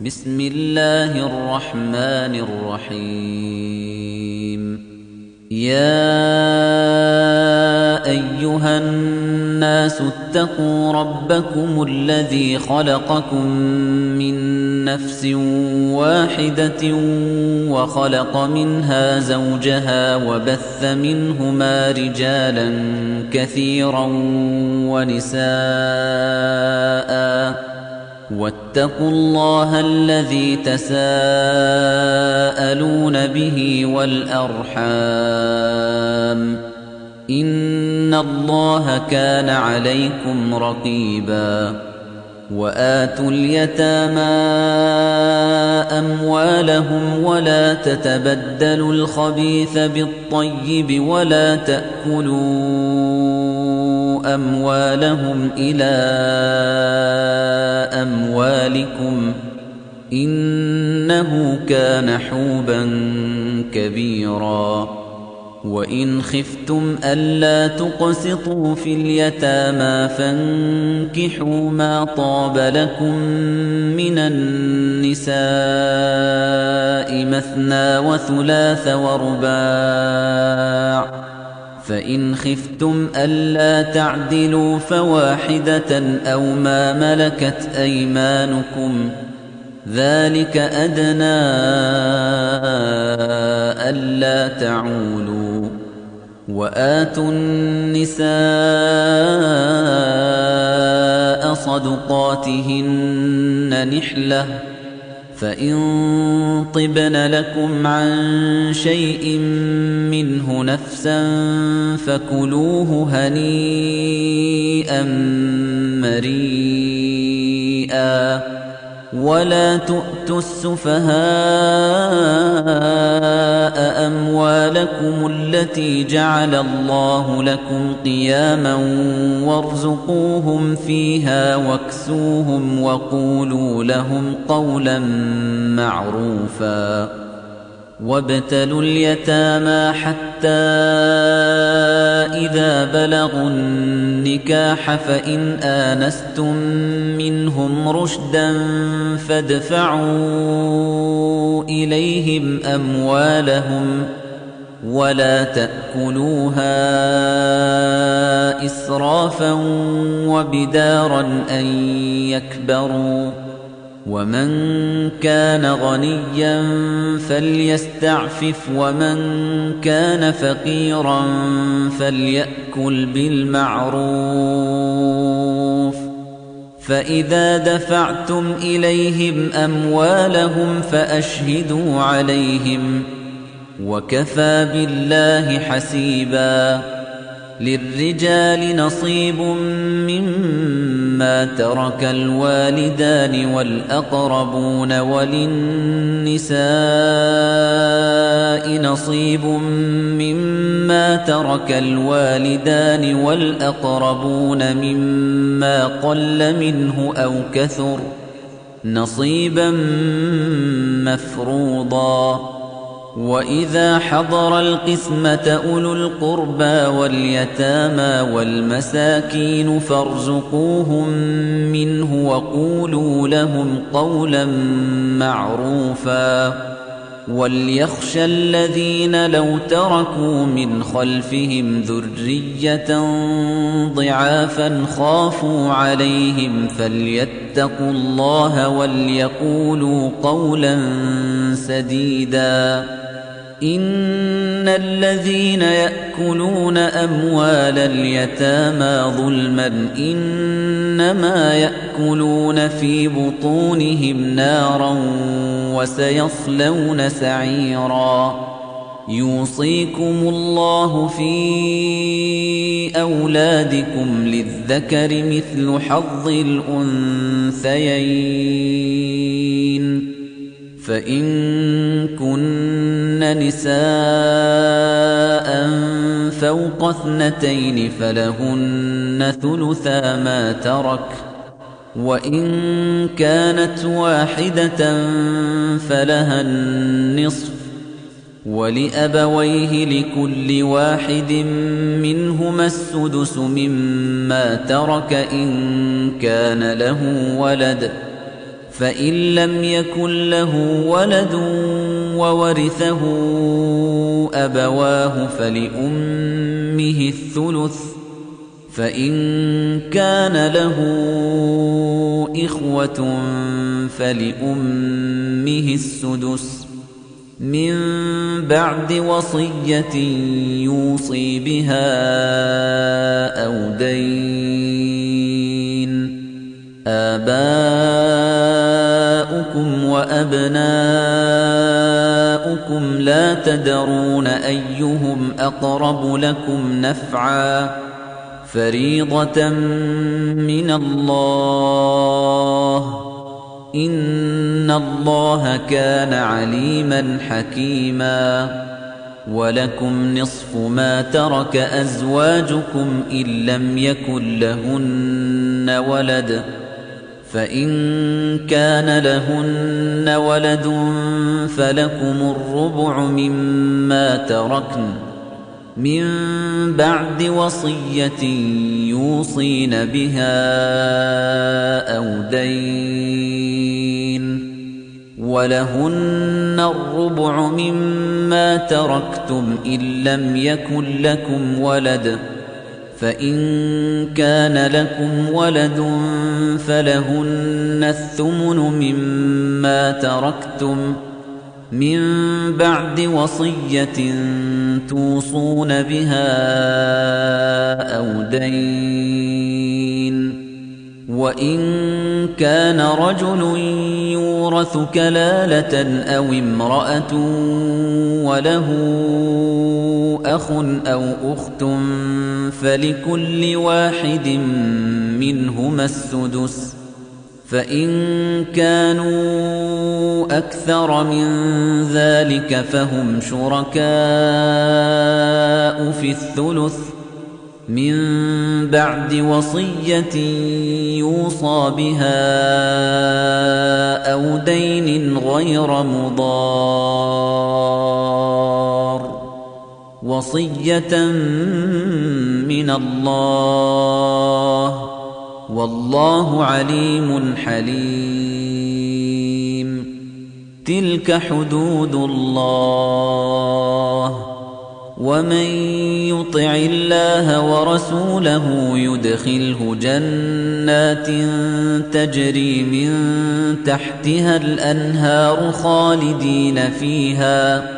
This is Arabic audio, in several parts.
بسم الله الرحمن الرحيم يا أيها الناس اتقوا ربكم الذي خلقكم من نفس واحدة وخلق منها زوجها وبث منهما رجالا كثيرا ونساء واتقوا الله الذي تساءلون به والأرحام إن الله كان عليكم رقيبا وآتوا اليتامى أموالهم ولا تتبدلوا الخبيث بالطيب ولا تأكلوا أموالهم إلى أموالكم إنه كان حوبا كبيرا وإن خفتم ألا تقسطوا في اليتامى فانكحوا ما طاب لكم من النساء مثنى وثلاث ورباع فإن خفتم ألا تعدلوا فواحدة أو ما ملكت أيمانكم ذلك أدنى ألا تعولوا وآتوا النساء صدقاتهن نحلة فإن طبن لكم عن شيء منه نفسا فكلوه هنيئا مريئا ولا تؤتوا السفهاء أموالكم التي جعل الله لكم قياما وارزقوهم فيها واكسوهم وقولوا لهم قولا معروفا وابتلوا اليتامى حتى إذا بلغوا النكاح فإن آنستم منهم رشدا فادفعوا إليهم أموالهم ولا تأكلوها إسرافا وبدارا أن يكبروا ومن كان غنيا فليستعفف ومن كان فقيرا فليأكل بالمعروف فإذا دفعتم إليهم أموالهم فأشهدوا عليهم وكفى بالله حسيبا للرجال نصيب مما ترك الوالدان والأقربون وللنساء نصيب مما ترك الوالدان والأقربون مما قل منه أو كثر نصيبا مفروضا وإذا حضر القسمة أولو القربى واليتامى والمساكين فارزقوهم منه وقولوا لهم قولا معروفا وليخشى الذين لو تركوا من خلفهم ذرية ضعافا خافوا عليهم فليتقوا الله وليقولوا قولا سديدا إن الذين يأكلون أموال اليتامى ظلما إنما يأكلون في بطونهم نارا وسيصلون سعيرا يوصيكم الله في أولادكم للذكر مثل حظ الأنثيين فإن كن نساء فوق 2 فلهن ثلثا ما ترك وإن كانت واحدة فلها النصف ولأبويه لكل واحد منهما السدس مما ترك إن كان له ولد فإن لم يكن له ولد وورثه أبواه فلأمه الثلث فإن كان له إخوة فلأمه السدس من بعد وصية يوصي بها أو دين آباؤكم وأبناؤكم لا تدرون أيهم أقرب لكم نفعا فريضة من الله إن الله كان عليما حكيما ولكم نصف ما ترك أزواجكم إن لم يكن لهن ولد فإن كان لهن ولد فلكم الربع مما تركن من بعد وصية يوصين بها أو دين ولهن الربع مما تركتم إن لم يكن لكم ولد فإن كان لكم ولد فلهن الثمن مما تركتم من بعد وصية توصون بها أو دين وإن كان رجل يورث كلالة أو امرأة وله أخ أو أخت فلكل واحد منهما السدس فإن كانوا أكثر من ذلك فهم شركاء في الثلث من بعد وصية يوصى بها أو دين غير مضار وصية من الله والله عليم حليم تلك حدود الله ومن يطع الله ورسوله يدخله جنات تجري من تحتها الأنهار خالدين فيها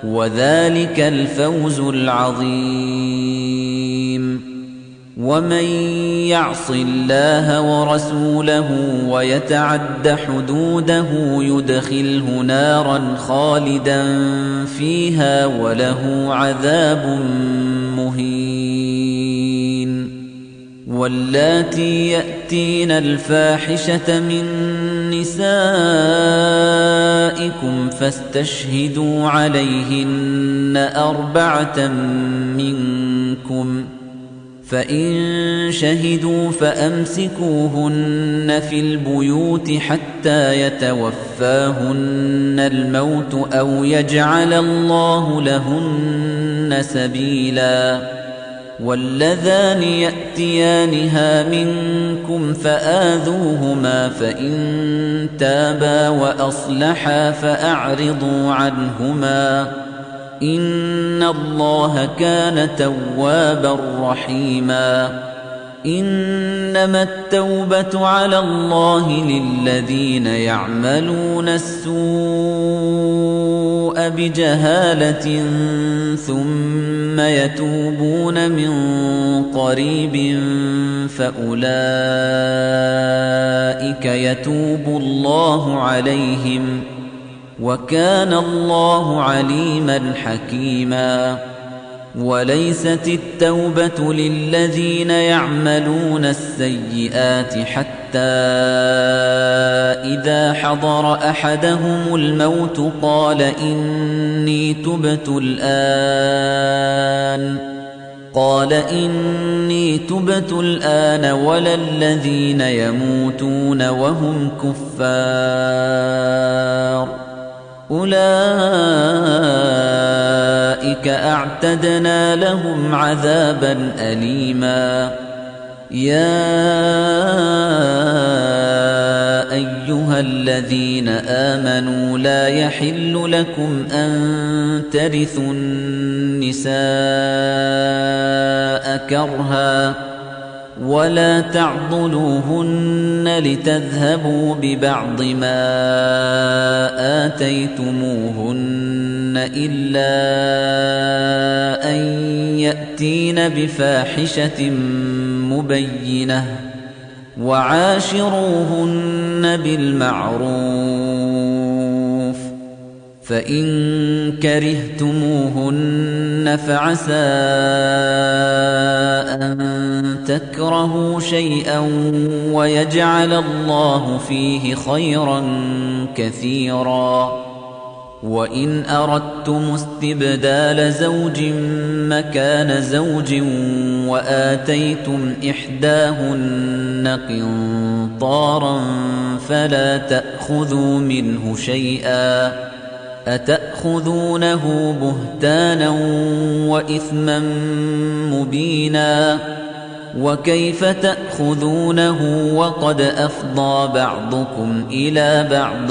وذلك الفوز العظيم ومن يعص الله ورسوله ويتعد حدوده يدخله نارا خالدا فيها وله عذاب مهين واللاتي يأتين الفاحشة من نسائكم فاستشهدوا عليهن 4 منكم فإن شهدوا فأمسكوهن في البيوت حتى يتوفاهن الموت أو يجعل الله لهن سبيلا واللذان يأتيانها منكم فآذوهما فإن تابا وأصلحا فأعرضوا عنهما إن الله كان توابا رحيما إنما التوبة على الله للذين يعملون السوء بجهالة ثم يتوبون من قريب فأولئك يتوب الله عليهم وكان الله عليما حكيما وليست التوبة للذين يعملون السيئات حتى إذا حضر أحدهم الموت قال إني تبت الآن ولا الذين يموتون وهم كفار أولئك أعتدنا لهم عذابا أليما يا أيها الذين آمنوا لا يحل لكم أن ترثوا النساء كرها ولا تعضلوهن لتذهبوا ببعض ما آتيتموهن إلا أن يأتين بفاحشة مبينة وعاشروهن بالمعروف فإن كرهتموهن فعسى أن تكرهوا شيئا ويجعل الله فيه خيرا كثيرا وإن أردتم استبدال زوج مكان زوج وآتيتم إحداهن قنطارا فلا تأخذوا منه شيئا أتأخذونه بهتانا وإثما مبينا وكيف تأخذونه وقد أفضى بعضكم إلى بعض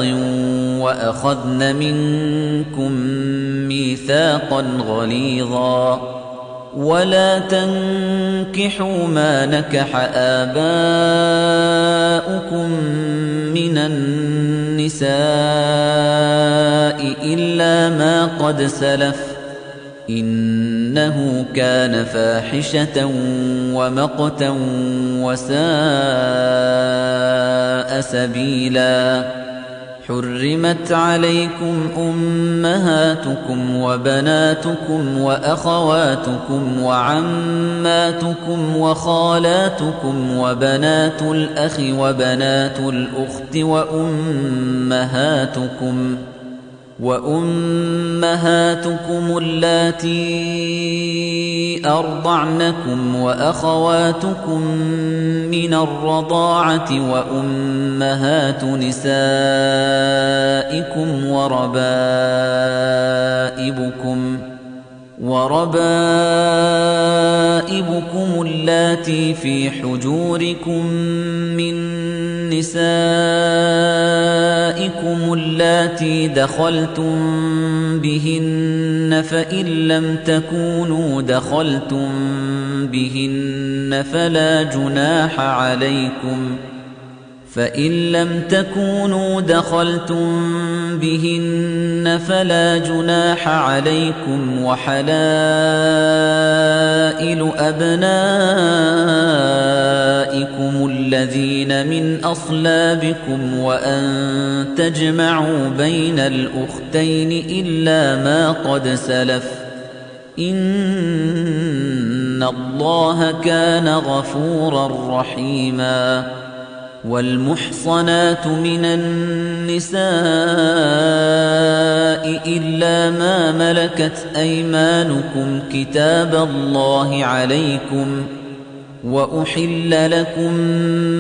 وأخذن منكم ميثاقا غليظا ولا تنكحوا ما نكح آباؤكم من النساء إلا ما قد سلف إنه كان فاحشة ومقتا وساء سبيلا حرمت عليكم أمهاتكم وبناتكم وأخواتكم وعماتكم وخالاتكم وبنات الأخ وبنات الأخت وأمهاتكم اللاتي أرضعنكم وأخواتكم من الرضاعة وأمهات نسائكم وربائبكم اللاتي في حجوركم من نسائكم اللاتي دخلتم بهن فإن لم تكونوا دخلتم بهن فلا جناح عليكم وحلائل أبنائكم الذين من أصلابكم وأن تجمعوا بين الأختين إلا ما قد سلف إن الله كان غفورا رحيما والمحصنات من النساء إلا ما ملكت أيمانكم كتاب الله عليكم وأحل لكم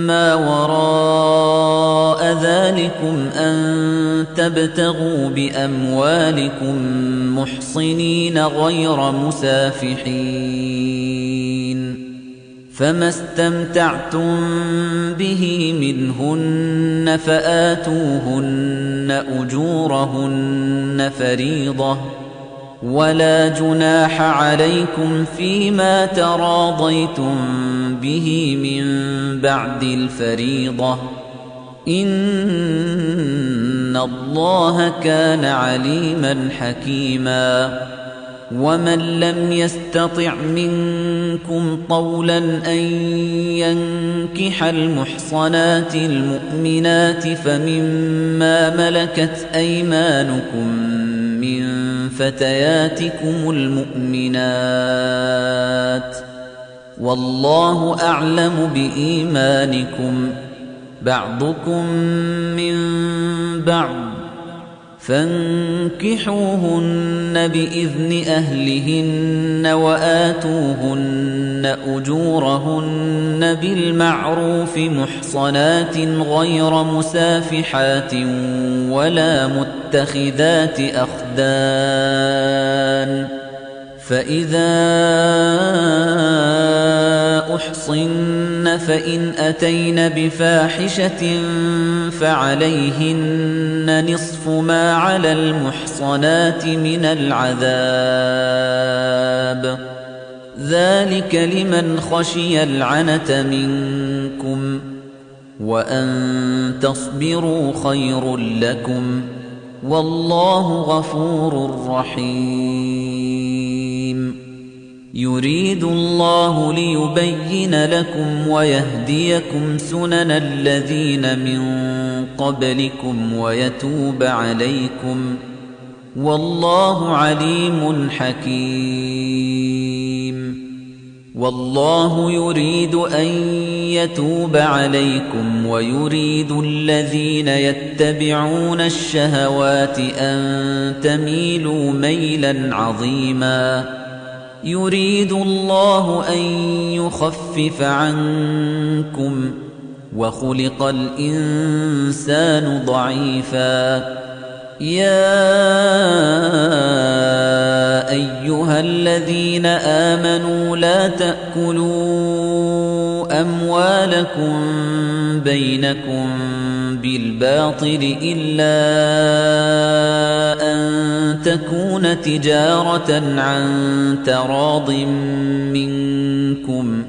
ما وراء ذلكم أن تبتغوا بأموالكم محصنين غير مسافحين فما استمتعتم به منهن فآتوهن أجورهن فريضة ولا جناح عليكم فيما تراضيتم به من بعد الفريضة إن الله كان عليما حكيما ومن لم يستطع منكم طولا أن ينكح المحصنات المؤمنات فمما ملكت أيمانكم من فتياتكم المؤمنات والله أعلم بإيمانكم بعضكم من بعض فانكحوهن بإذن أهلهن وآتوهن أجورهن بالمعروف محصنات غير مسافحات ولا متخذات أخدان فإذا أحصن فإن أتين بفاحشة فعليهن نصف ما على المحصنات من العذاب ذلك لمن خشي العنة منكم وأن تصبروا خير لكم والله غفور رحيم يريد الله ليبين لكم ويهديكم سنن الذين من قبلكم ويتوب عليكم والله عليم حكيم والله يريد أن يتوب عليكم ويريد الذين يتبعون الشهوات أن تميلوا ميلا عظيما يريد الله أن يخفف عنكم وخلق الإنسان ضعيفا يا أيها الذين آمنوا لا تأكلوا أموالكم بينكم بالباطل إلا أن تكون تجارة عن تراض منكم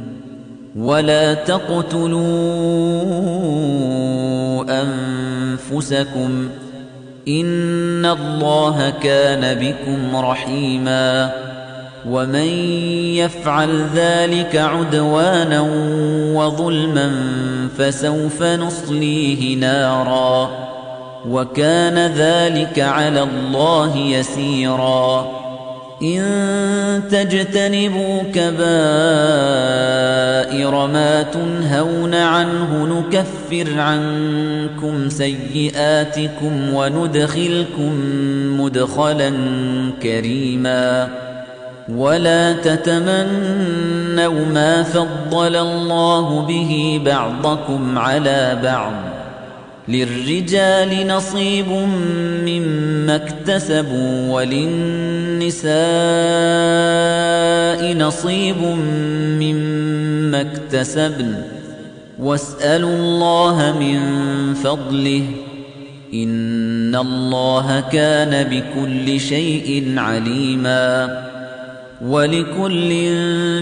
ولا تقتلوا أنفسكم إن الله كان بكم رحيما ومن يفعل ذلك عدوانا وظلما فسوف نصليه نارا وكان ذلك على الله يسيرا إن تجتنبوا كبائر ما تنهون عنه نكفر عنكم سيئاتكم وندخلكم مدخلا كريما ولا تتمنوا ما فضل الله به بعضكم على بعض للرجال نصيب مما اكتسبوا وللنساء نصيب مما اكتسبن واسألوا الله من فضله إن الله كان بكل شيء عليما ولكل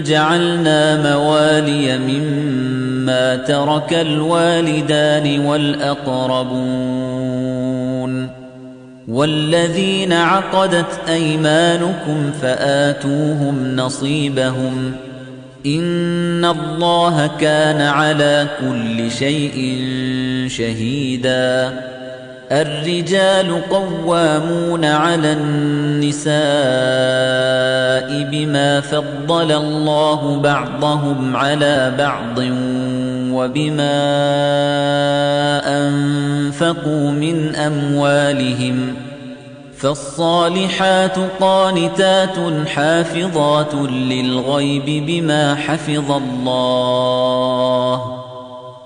جعلنا موالي مما ترك الوالدان والأقربون والذين عقدت أيمانكم فآتوهم نصيبهم إن الله كان على كل شيء شهيدا الرجال قوامون على النساء بما فضل الله بعضهم على بعض وبما أنفقوا من أموالهم فالصالحات قانتات حافظات للغيب بما حفظ الله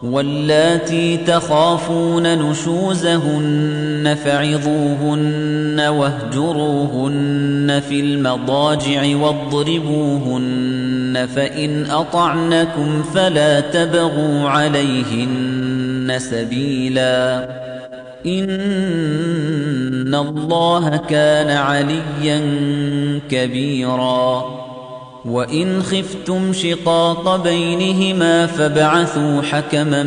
واللاتي تخافون نشوزهن فعظوهن واهجروهن في المضاجع واضربوهن فإن أطعنكم فلا تبغوا عليهن سبيلا إن الله كان عليا كبيرا وإن خفتم شقاق بينهما فابعثوا حكما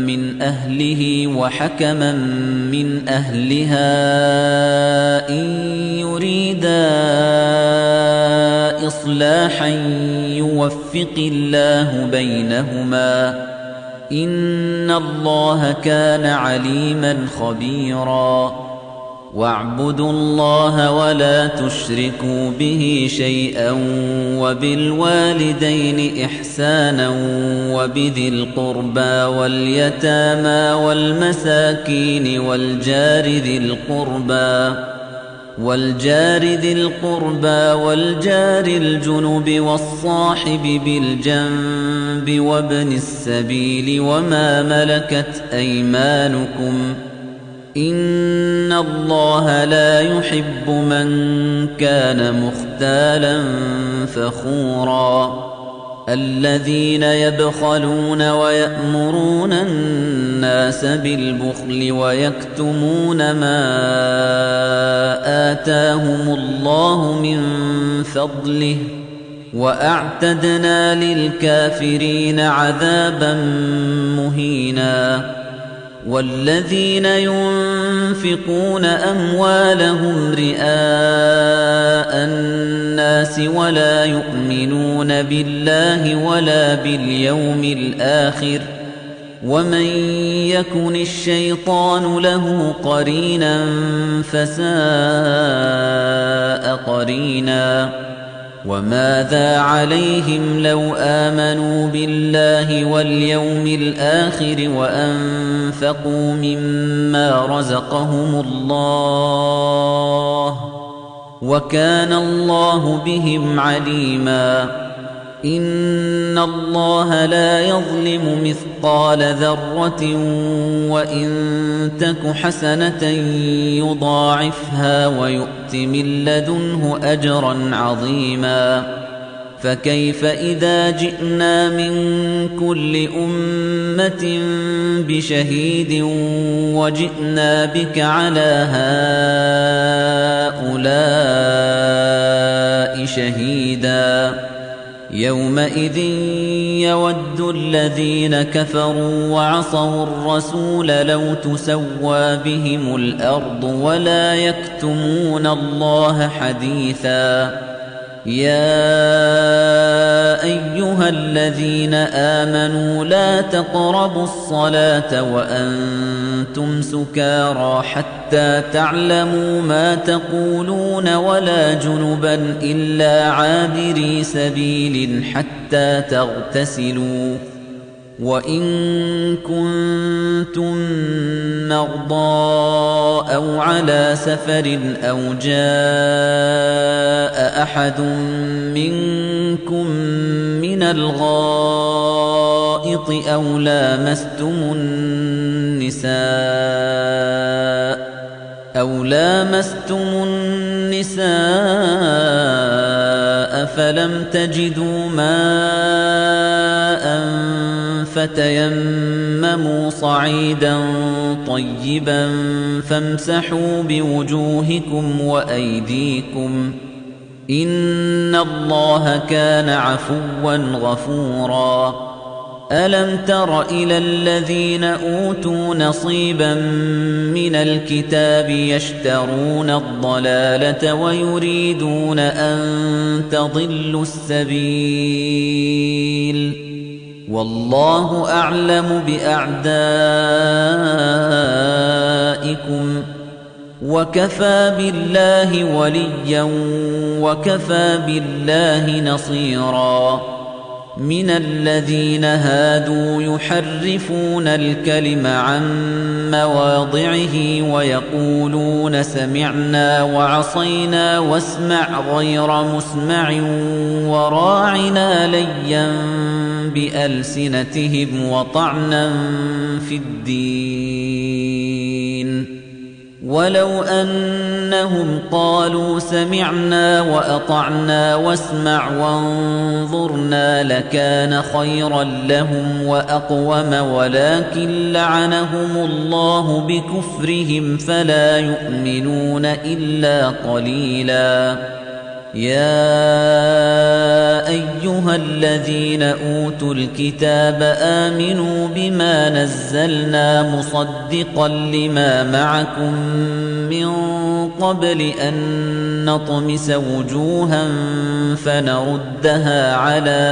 من أهله وحكما من أهلها إن يريدا إصلاحا يوفق الله بينهما إن الله كان عليما خبيرا واعبدوا الله ولا تشركوا به شيئا وبالوالدين إحسانا وبذي القربى واليتامى والمساكين والجار ذي القربى والجار الجنب والصاحب بالجنب وابن السبيل وما ملكت أيمانكم إِنَّ اللَّهَ لَا يُحِبُّ مَن كَانَ مُخْتَالًا فَخُورًا الَّذِينَ يَبْخَلُونَ وَيَأْمُرُونَ النَّاسَ بِالْبُخْلِ وَيَكْتُمُونَ مَا آتَاهُمُ اللَّهُ مِن فَضْلِهِ وَأَعْتَدْنَا لِلْكَافِرِينَ عَذَابًا مُهِينًا وَالَّذِينَ يُنفِقُونَ أَمْوَالَهُمْ رِئَاءَ النَّاسِ وَلَا يُؤْمِنُونَ بِاللَّهِ وَلَا بِالْيَوْمِ الْآخِرِ وَمَن يَكُنِ الشَّيْطَانُ لَهُ قَرِينًا فَسَاءَ قَرِينًا وَمَاذَا عَلَيْهِمْ لَوْ آمَنُوا بِاللَّهِ وَالْيَوْمِ الْآخِرِ وَأَنفَقُوا مِمَّا رَزَقَهُمُ اللَّهُ وَكَانَ اللَّهُ بِهِمْ عَلِيمًا إِنَّ اللَّهَ لَا يَظْلِمُ مِثْقَالَ ذَرَّةٍ وَإِن تَكُ حَسَنَةً يُضَاعِفْهَا وَيُؤْتِ مِن لَّدُنْهُ أَجْرًا عَظِيمًا فَكَيْفَ إِذَا جِئْنَا مِن كُلِّ أُمَّةٍ بِشَهِيدٍ وَجِئْنَا بِكَ عَلَىٰ هَٰؤُلَاءِ شَهِيدًا يَوْمَئِذٍ يَوَدُّ الَّذِينَ كَفَرُوا وَعَصَوُا الرَّسُولَ لَوْ تُسَوَّىٰ بِهِمُ الْأَرْضُ وَلَا يَكْتُمُونَ اللَّهَ حَدِيثًا يَا أَيُّهَا الَّذِينَ آمَنُوا لَا تَقْرَبُوا الصَّلَاةَ وَأَنتُمْ سُكَارَىٰ حَتَّىٰ تَعْلَمُوا مَا تَقُولُونَ وَلَا جُنُبًا إِلَّا عَابِرِي سَبِيلٍ حَتَّىٰ تَغْتَسِلُوا وَإِن كُنتُم مَّرْضَىٰ أَوْ عَلَىٰ سَفَرٍ أَوْ جَاءَ أَحَدٌ مِّنكُم مِّنَ الْغَائِطِ أَوْ لامستم النساء فلم تجدوا ماء فتيمموا صعيدا طيبا فامسحوا بوجوهكم وأيديكم إن الله كان عفوا غفورا ألم تر إلى الذين أوتوا نصيبا من الكتاب يشترون الضلالة ويريدون أن تضلوا السبيل والله أعلم بأعدائكم وكفى بالله وليا وكفى بالله نصيرا من الذين هادوا يحرفون الكلم عن مواضعه ويقولون سمعنا وعصينا واسمع غير مسمع وراعنا ليا بألسنتهم وطعنا في الدين ولو أنهم قالوا سمعنا وأطعنا واسمع وانظرنا لكان خيرا لهم وأقوم ولكن لعنهم الله بكفرهم فلا يؤمنون إلا قليلا يا أيها الذين أوتوا الكتاب آمنوا بما نزلنا مصدقا لما معكم من قبل أن نطمس وجوها فنردها على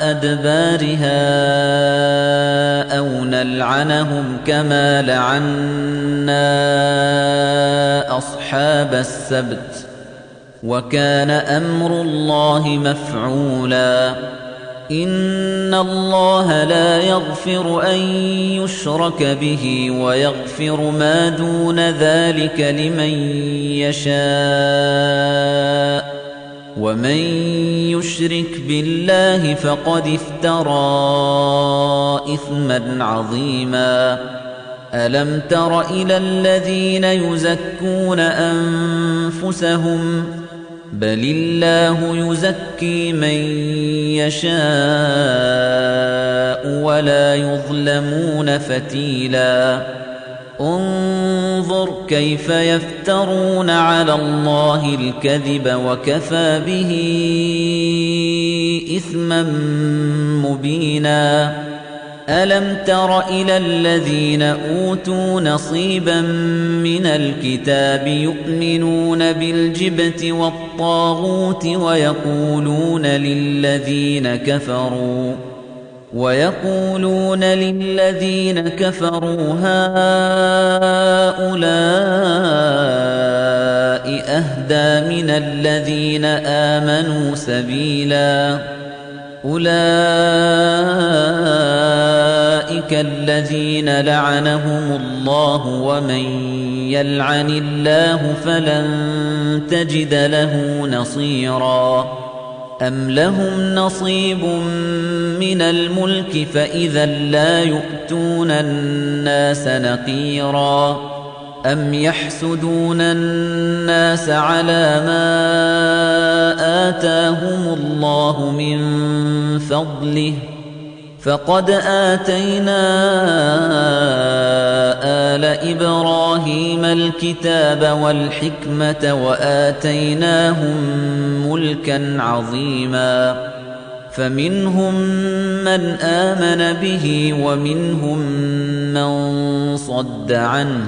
أدبارها أو نلعنهم كما لعنا أصحاب السبت وكان أمر الله مفعولا إِنَّ اللَّهَ لَا يَغْفِرُ أَن يُشْرَكَ بِهِ وَيَغْفِرُ مَا دُونَ ذَلِكَ لِمَن يَشَاءُ وَمَن يُشْرِكْ بِاللَّهِ فَقَدِ افْتَرَىٰ إِثْمًا عَظِيمًا أَلَمْ تَرَ إِلَى الَّذِينَ يُزَكُّونَ أَنفُسَهُم بَلِ اللَّهُ يُزَكِّي مَن يَشَاءُ وَلَا يُظْلَمُونَ فَتِيلًا انظُرْ كَيْفَ يَفْتَرُونَ عَلَى اللَّهِ الْكَذِبَ وَكَفَىٰ بِهِ إِثْمًا مُّبِينًا أَلَمْ تَرَ إِلَى الَّذِينَ أُوتُوا نَصِيبًا مِّنَ الْكِتَابِ يُؤْمِنُونَ بِالْجِبْتِ وَالطَّاغُوتِ ويقولون للذين كفروا هؤلاء أهدى من الذين آمنوا سبيلا أولئك الذين لعنهم الله ومن يلعن الله فلن تجد له نصيرا أم لهم نصيب من الملك فإذا لا يؤتون الناس نقيرا أم يحسدون الناس على ما آتاهم الله من فضله فقد آتينا آل إبراهيم الكتاب والحكمة وآتيناهم ملكا عظيما فمنهم من آمن به ومنهم من صد عنه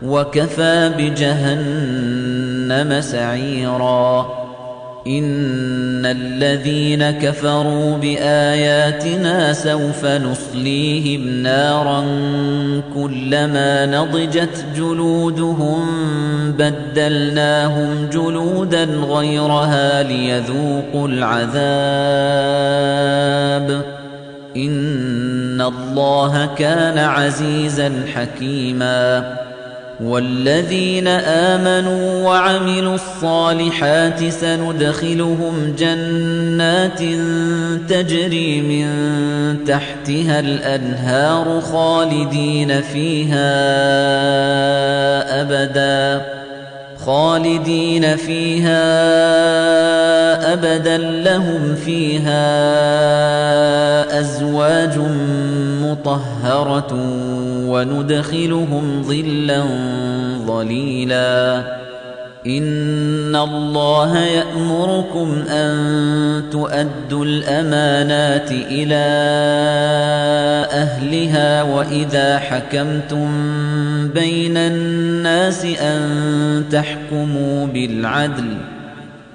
وكفى بجهنم سعيرا إن الذين كفروا بآياتنا سوف نصليهم نارا كلما نضجت جلودهم بدلناهم جلودا غيرها ليذوقوا العذاب إن الله كان عزيزا حكيما والذين آمنوا وعملوا الصالحات سندخلهم جنات تجري من تحتها الأنهار خالدين فيها أبدا لهم فيها أزواج مطهرة وندخلهم ظلا ظليلا إن الله يأمركم أن تؤدوا الأمانات إلى أهلها وإذا حكمتم بين الناس أن تحكموا بالعدل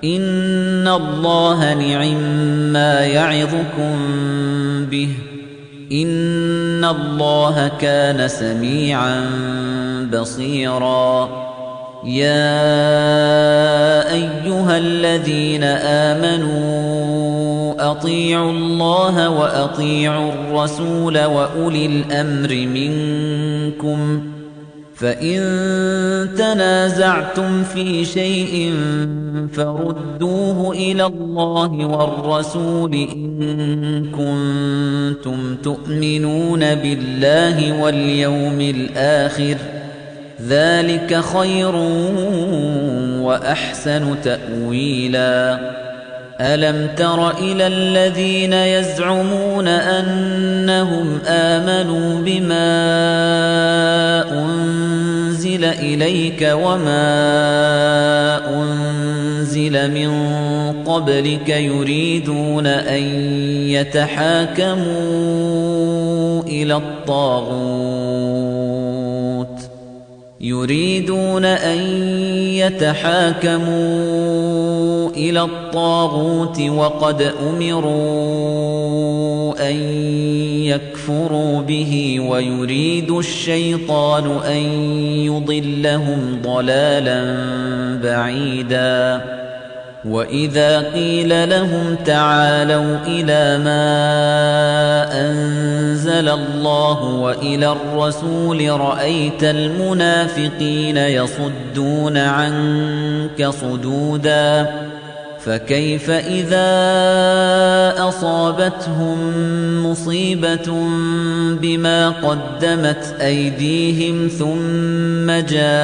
إن الله نعما يعظكم به إن الله كان سميعا بصيرا يا أيها الذين آمنوا أطيعوا الله وأطيعوا الرسول وأولي الأمر منكم فإن تنازعتم في شيء فردوه إلى الله والرسول إن كنتم تؤمنون بالله واليوم الآخر ذلك خير وأحسن تأويلا ألم تر إلى الذين يزعمون أنهم آمنوا بما أنزل إليك وما أنزل من قبلك يريدون أن يتحاكموا إلى الطاغوت وقد أمروا أن يكفروا به ويريد الشيطان أن يضلهم ضلالا بعيدا وَإِذَا قِيلَ لَهُمْ تَعَالَوْا إِلَى مَا أَنزَلَ اللَّهُ وَإِلَى الرَّسُولِ رَأَيْتَ الْمُنَافِقِينَ يَصُدُّونَ عَنكَ صُدُودًا فَكَيْفَ إِذَا أَصَابَتْهُم مُّصِيبَةٌ بِمَا قَدَّمَتْ أَيْدِيهِمْ ثُمَّ جَاءُوكَ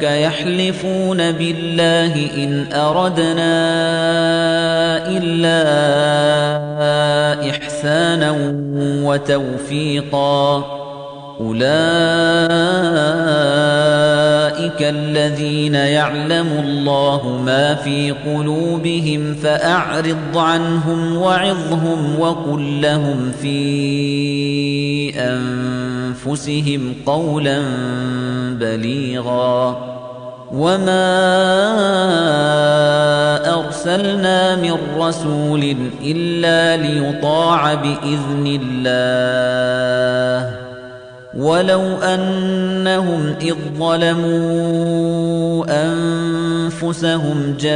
يَحْلِفُونَ بِاللَّهِ إِنْ أَرَدْنَا إِلَّا إِحْسَانًا وَتَوْفِيقًا أُولَئِكَ الَّذِينَ يَعْلَمُ اللَّهُ مَا فِي قُلُوبِهِمْ فَأَعْرِضْ عَنْهُمْ وَعِظْهُمْ وَقُل لَّهُمْ فِي أَنفُسِهِمْ قَوْلًا بَلِيغًا وَمَا أَرْسَلْنَا مِن رَّسُولٍ إِلَّا لِيُطَاعَ بِإِذْنِ اللَّهِ وَلَوْ أَنَّهُمْ إِذ ظَّلَمُوا أَنفُسَهُمْ جَاءُوكَ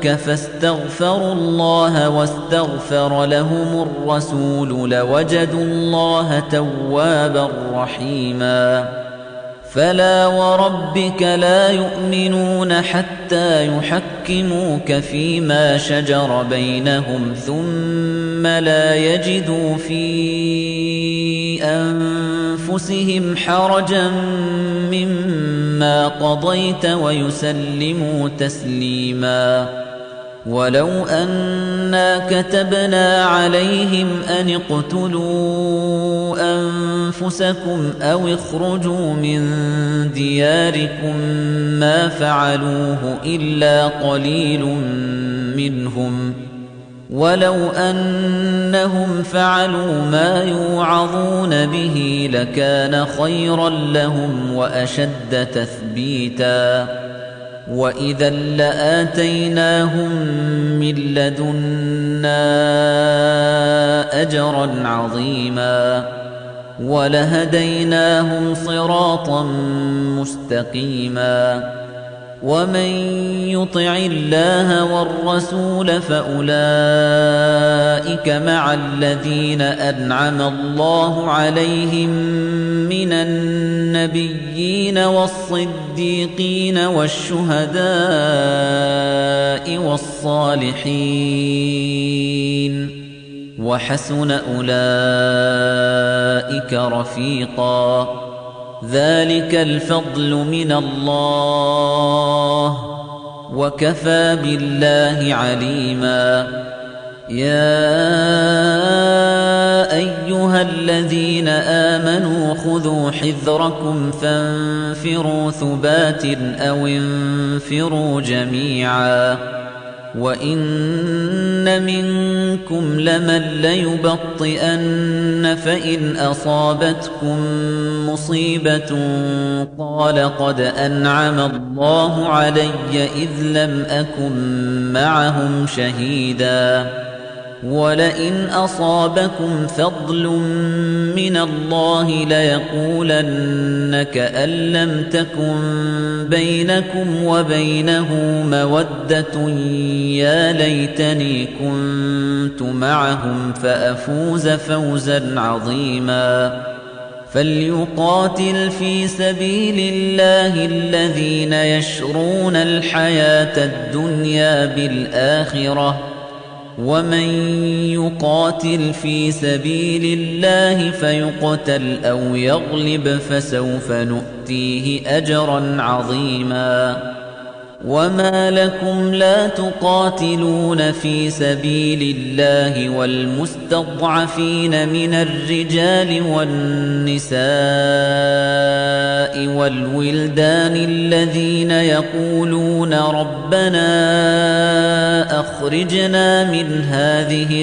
فَاسْتَغْفَرُوا اللَّهَ وَاسْتَغْفَرَ لَهُمُ الرَّسُولُ لَوَجَدُوا اللَّهَ تَوَّابًا رَّحِيمًا فَلَا وَرَبِّكَ لَا يُؤْمِنُونَ حَتَّىٰ يُحَكِّمُوكَ فِيمَا شَجَرَ بَيْنَهُمْ ثُمَّ لَا يَجِدُوا فِي أَنفُسِهِمْ حَرَجًا مِّمَّا قَضَيْتَ وَيُسَلِّمُوا تَسْلِيمًا وَلَوْ أَنَّا كَتَبْنَا عَلَيْهِمْ أَنِ اقْتُلُوا أَنفُسَكُمْ أَوِ اخْرُجُوا مِن دِيَارِكُم مَّا فَعَلُوهُ إِلَّا قَلِيلٌ مِّنْهُمْ وَلَوْ أَنَّهُمْ فَعَلُوا مَا يُوعَظُونَ بِهِ لَكَانَ خَيْرًا لَّهُمْ وَأَشَدَّ تَثْبِيتًا وَإِذًا لَّآتَيْنَاهُم مِّن لَّدُنَّا أَجْرًا عَظِيمًا وَلَهَدَيْنَاهُمْ صِرَاطًا مُّسْتَقِيمًا وَمَن يُطِعِ اللَّهَ وَالرَّسُولَ فَأُولَٰئِكَ مَعَ الَّذِينَ أَنْعَمَ اللَّهُ عَلَيْهِم مِّنَ النَّبِيِّينَ وَالصِّدِّيقِينَ وَالشُّهَدَاءِ وَالصَّالِحِينَ وَحَسُنَ أُولَٰئِكَ رَفِيقًا ذَلِكَ الْفَضْلُ مِنَ اللَّهِ وَكَفَى بِاللَّهِ عَلِيمًا يَا أَيُّهَا الَّذِينَ آمَنُوا خُذُوا حِذْرَكُمْ فَانفِرُوا ثُبَاتٍ أَوْ انفِرُوا جَمِيعًا وَإِنَّ مِنكُمْ لَمَن لَّيُبَطِّئَنَّ فَإِنْ أَصَابَتْكُم مُّصِيبَةٌ قَالَ قَدْ أَنْعَمَ اللَّهُ عَلَيَّ إِذْ لَمْ أَكُن مَّعَهُمْ شَهِيدًا وَلَئِنْ أَصَابَكُمْ فَضْلٌ مِّنَ اللَّهِ لَيَقُولَنَّ كَأَن لَّمْ تَكُن بَيْنَكُمْ وَبَيْنَهُ مَوَدَّةٌ يَا لَيْتَنِي كُنتُ مَعَهُمْ فَأَفُوزَ فَوْزًا عَظِيمًا فَلْيُقَاتِلْ فِي سَبِيلِ اللَّهِ الَّذِينَ يَشْرُونَ الْحَيَاةَ الدُّنْيَا بِالْآخِرَةِ وَمَن يُقَاتِلْ فِي سَبِيلِ اللَّهِ فَيُقْتَلْ أَوْ يَغْلِبْ فَسَوْفَ نُؤْتِيهِ أَجْرًا عَظِيمًا وَمَا لَكُمْ لَا تُقَاتِلُونَ فِي سَبِيلِ اللَّهِ وَالْمُسْتَضْعَفِينَ مِنَ الرِّجَالِ وَالنِّسَاءِ وَالْوِلْدَانِ الَّذِينَ يَقُولُونَ رَبَّنَا أَخْرِجْنَا مِنْ هَٰذِهِ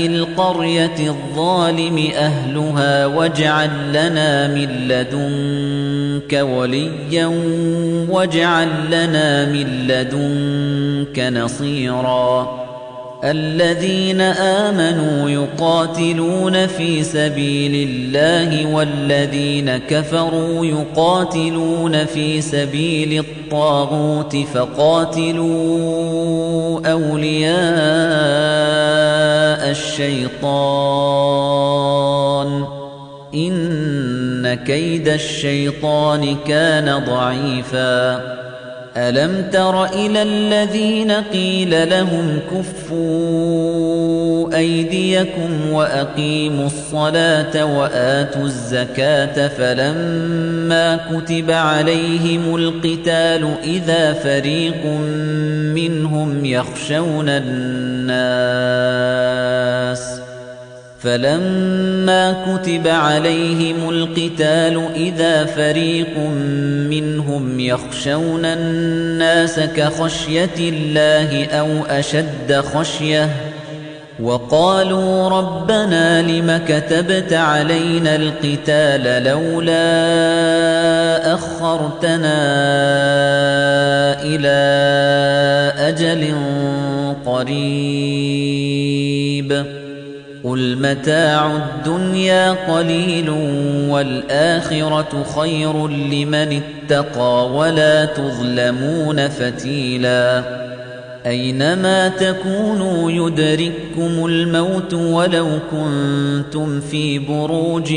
الْقَرْيَةِ الظَّالِمِ أَهْلُهَا وَاجْعَل لَّنَا مِن لَّدُنكَ لدنك وليا واجعل لنا من لدنك نصيرا الذين آمنوا يقاتلون في سبيل الله والذين كفروا يقاتلون في سبيل الطاغوت فقاتلوا أولياء الشيطان إن كيد الشيطان كان ضعيفا ألم تر إلى الذين قيل لهم كفوا أيديكم وأقيموا الصلاة وآتوا الزكاة فلما كتب عليهم القتال إذا فريق منهم يخشون الناس فلما كتب عليهم القتال إذا فريق منهم يخشون الناس كخشية الله أو أشد خشية وقالوا ربنا لم كتبت علينا القتال لولا أخرتنا إلى أجل قريب قل متاع الدنيا قليل والآخرة خير لمن اتقى ولا تظلمون فتيلا أينما تكونوا يدرككم الموت ولو كنتم في بروج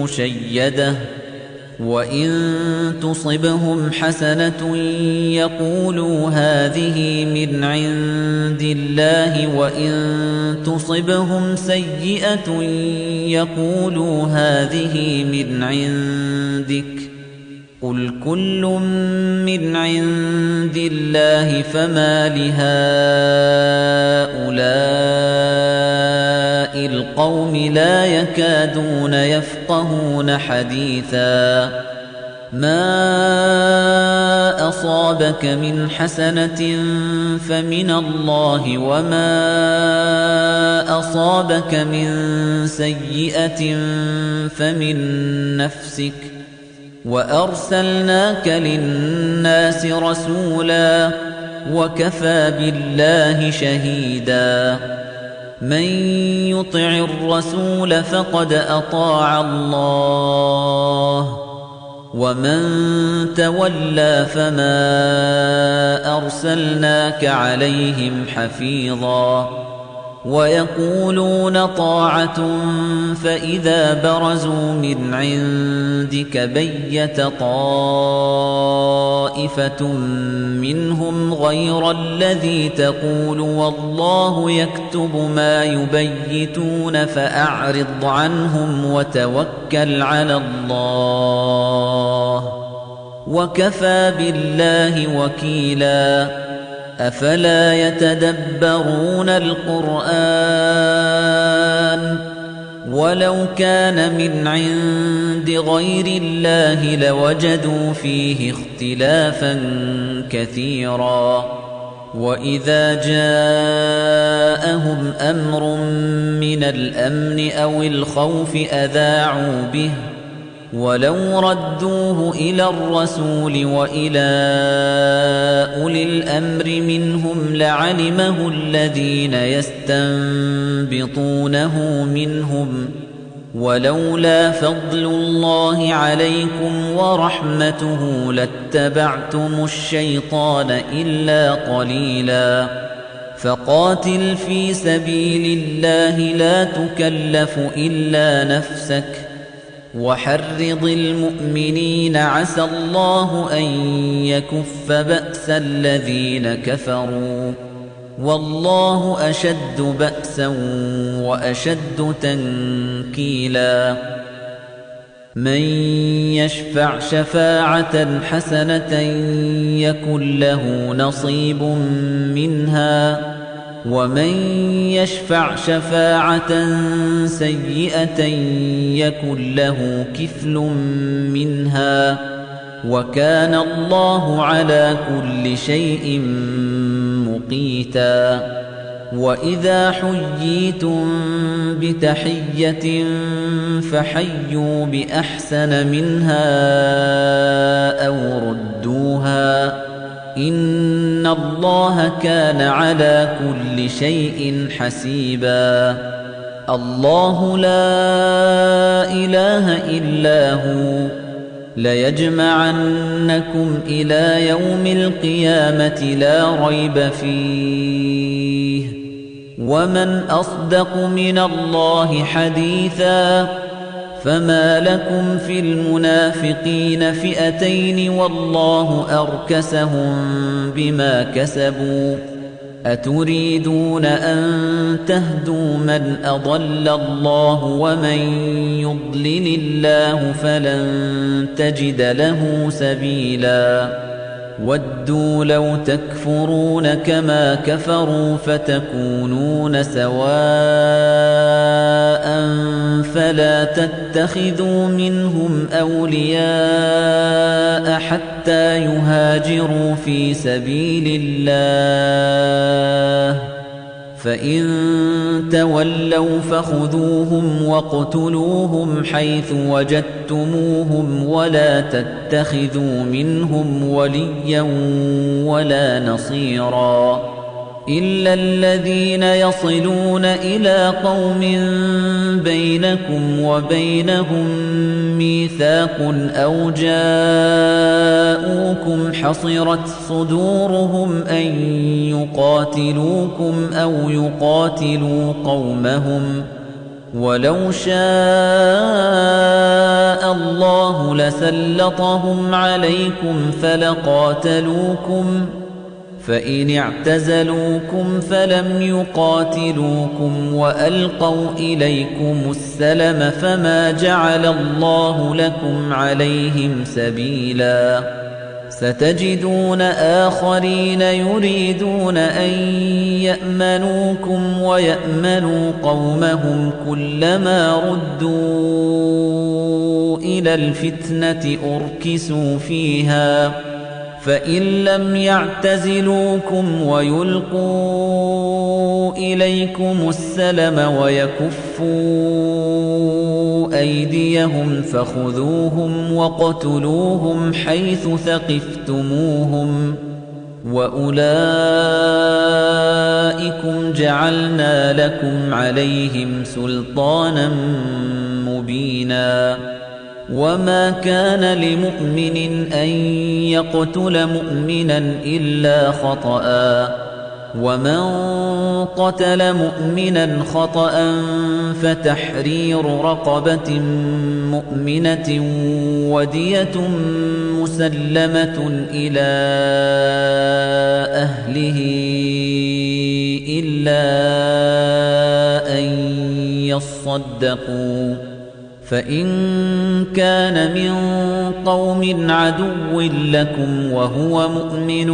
مشيدة وإن تصبهم حسنة يقولوا هذه من عند الله وإن تصبهم سيئة يقولوا هذه من عندك قل كل من عند الله فما لهؤلاء القوم لا يكادون يفقهون حديثا ما أصابك من حسنة فمن الله وما أصابك من سيئة فمن نفسك وأرسلناك للناس رسولا وكفى بالله شهيدا من يطع الرسول فقد أطاع الله ومن تولى فما أرسلناك عليهم حفيظا ويقولون طاعة فإذا برزوا من عندك بيت طائفة منهم غير الذي تقول والله يكتب ما يبيتون فأعرض عنهم وتوكل على الله وكفى بالله وكيلا أفلا يتدبرون القرآن ولو كان من عند غير الله لوجدوا فيه اختلافا كثيرا وإذا جاءهم أمر من الأمن أو الخوف أذاعوا به ولو ردوه إلى الرسول وإلى أولي الأمر منهم لعلمه الذين يستنبطونه منهم ولولا فضل الله عليكم ورحمته لاتبعتم الشيطان إلا قليلا فقاتل في سبيل الله لا تكلف إلا نفسك وحرض المؤمنين عسى الله أن يكف بأس الذين كفروا والله أشد بأسا وأشد تنكيلا من يشفع شفاعة حسنة يكن له نصيب منها ومن يشفع شفاعة سيئة يكن له كفل منها وكان الله على كل شيء مقيتا وَإِذَا حُيِّيتُم بِتَحِيَّةٍ فَحَيُّوا بِأَحْسَنَ مِنْهَا أَوْ رُدُّوهَا ۗ إِنَّ اللَّهَ كَانَ عَلَى كُلِّ شَيْءٍ حَسِيبًا. اللَّهُ لَا إِلَٰهَ إِلَّا هُوَ لَيَجْمَعَنَّكُمْ إِلَىٰ يَوْمِ الْقِيَامَةِ لَا رَيْبَ فِيهِ ۗ وَمَنْ أَصْدَقُ مِنَ اللَّهِ حَدِيثًا. فَمَا لَكُمْ فِي الْمُنَافِقِينَ فِئَتَيْنِ وَاللَّهُ أَرْكَسَهُم بِمَا كَسَبُوا ۚ أَتُرِيدُونَ أَن تَهْدُوا مَنْ أَضَلَّ اللَّهُ ۖ وَمَن يُضْلِلِ اللَّهُ فَلَن تَجِدَ لَهُ سَبِيلًا. وَدُّوا لَوْ تَكْفُرُونَ كَمَا كَفَرُوا فَتَكُونُونَ سَوَاءً فَلَا تَتَّخِذُوا مِنْهُمْ أَوْلِيَاءَ حَتَّىٰ يُهَاجِرُوا فِي سَبِيلِ اللَّهِ ۚ فَإِن تَوَلَّوْا فَخُذُوهُمْ وَاقْتُلُوهُمْ حَيْثُ وَجَدتُّمُوهُمْ وَلَا تَتَّخِذُوا مِنْهُمْ وَلِيًّا وَلَا نَصِيرًا إِلَّا الَّذِينَ يَصِلُونَ إِلَىٰ قَوْمٍ بَيْنَكُمْ وَبَيْنَهُم مِّيثَاقٌ أَوْ جَاءُوكُمْ حَصِرَتْ صُدُورُهُمْ أَن يُقَاتِلُوكُمْ أَوْ يُقَاتِلُوا قَوْمَهُمْ ۚ وَلَوْ شَاءَ اللَّهُ لَسَلَّطَهُمْ عَلَيْكُمْ فَلَقَاتَلُوكُمْ ۚ فَإِنِ اعْتَزَلُوكُمْ فَلَمْ يُقَاتِلُوكُمْ وَأَلْقَوْا إِلَيْكُمُ السَّلَمَ فَمَا جَعَلَ اللَّهُ لَكُمْ عَلَيْهِمْ سَبِيلًا. سَتَجِدُونَ آخَرِينَ يُرِيدُونَ أَن يَأْمَنُوكُمْ وَيَأْمَنُوا قَوْمَهُمْ كُلَّمَا رُدُّوا إِلَى الْفِتْنَةِ أُرْكِسُوا فِيهَا ۚ فَإِن لَّمْ يَعْتَزِلُوكُمْ وَيُلْقُوا إِلَيْكُمُ السَّلَمَ وَيَكُفُّوا أَيْدِيَهُمْ فَخُذُوهُمْ وَاقْتُلُوهُمْ حَيْثُ ثَقِفْتُمُوهُمْ ۚ وَأُولَٰئِكُمْ جَعَلْنَا لَكُمْ عَلَيْهِمْ سُلْطَانًا مُّبِينًا. وَمَا كَانَ لِمُؤْمِنٍ أَن يَقْتُلَ مُؤْمِنًا إِلَّا خَطَأً ۚ وَمَن قَتَلَ مُؤْمِنًا خَطَأً فَتَحْرِيرُ رَقَبَةٍ مُّؤْمِنَةٍ وَدِيَةٌ مُّسَلَّمَةٌ إِلَىٰ أَهْلِهِ إِلَّا أَن يَصَّدَّقُوا ۚ فَإِن كَانَ مِن قَوْمٍ عَدُوٍّ لَّكُمْ وَهُوَ مُؤْمِنٌ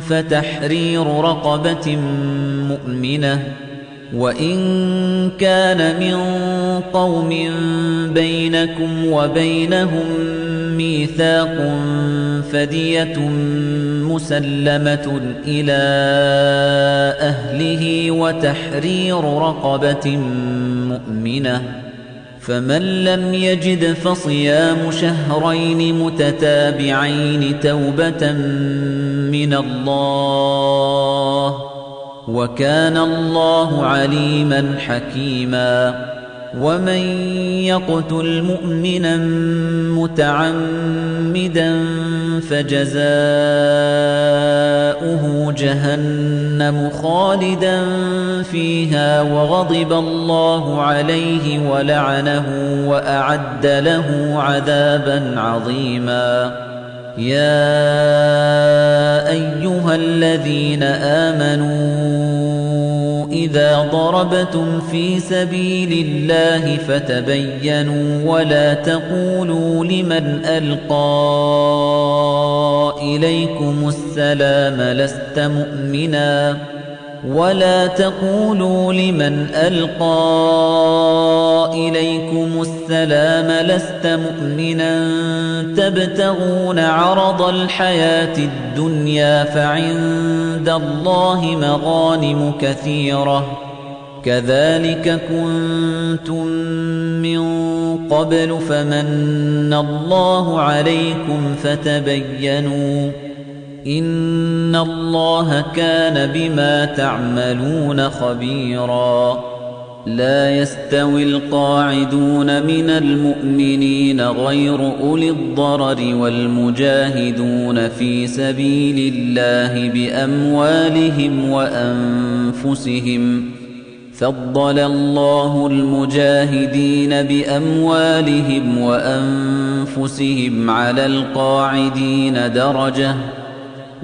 فَتَحْرِيرُ رَقَبَةٍ مُّؤْمِنَةٍ ۖ وَإِن كَانَ مِن قَوْمٍ بَيْنَكُمْ وَبَيْنَهُم مِّيثَاقٌ فَدِيَةٌ مُّسَلَّمَةٌ إِلَىٰ أَهْلِهِ وَتَحْرِيرُ رَقَبَةٍ مُّؤْمِنَةٍ ۖ فَمَن لَّمْ يَجِدْ فَصِيَامُ شَهْرَيْنِ مُتَتَابِعَيْنِ تَوْبَةً مِّنَ اللَّهِ ۗ وَكَانَ اللَّهُ عَلِيمًا حَكِيمًا. وَمَن يَقْتُلْ مُؤْمِنًا مُّتَعَمِّدًا فَجَزَاؤُهُ جَهَنَّمُ خَالِدًا فِيهَا وَغَضِبَ اللَّهُ عَلَيْهِ وَلَعَنَهُ وَأَعَدَّ لَهُ عَذَابًا عَظِيمًا. يَا أَيُّهَا الَّذِينَ آمَنُوا إِذَا ضَرَبْتُمْ فِي سَبِيلِ اللَّهِ فَتَبَيَّنُوا وَلَا تَقُولُوا لِمَنْ أَلْقَىٰ إِلَيْكُمُ السَّلَامَ لَسْتَ مُؤْمِنًا ۚ ولا تقولوا لمن ألقى إليكم السلام لست مؤمنا تبتغون عرض الحياة الدنيا فعند الله مغانم كثيرة كذلك كنتم من قبل فمن الله عليكم فتبينوا إن الله كان بما تعملون خبيرا لا يستوي القاعدون من المؤمنين غير أولي الضرر والمجاهدون في سبيل الله بأموالهم وأنفسهم فضل الله المجاهدين بأموالهم وأنفسهم على القاعدين درجة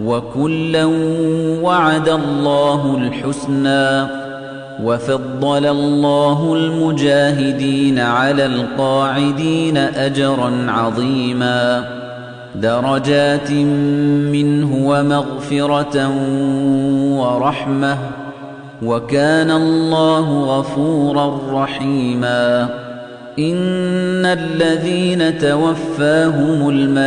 وكلا وعد الله الحسنى وفضل الله المجاهدين على القاعدين أجرا عظيما درجات منه ومغفرة ورحمة وكان الله غفورا رحيما إن الذين توفاهم الملائكة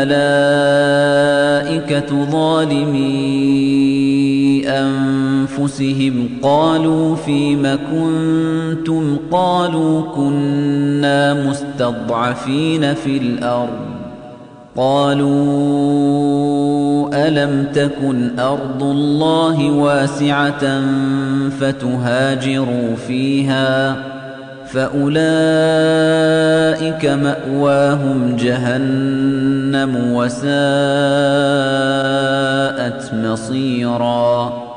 ظالمي أنفسهم قالوا فيم كنتم قالوا كنا مستضعفين في الأرض قالوا ألم تكن أرض الله واسعة فتهاجروا فيها فأولئك مأواهم جهنم وساءت مصيرا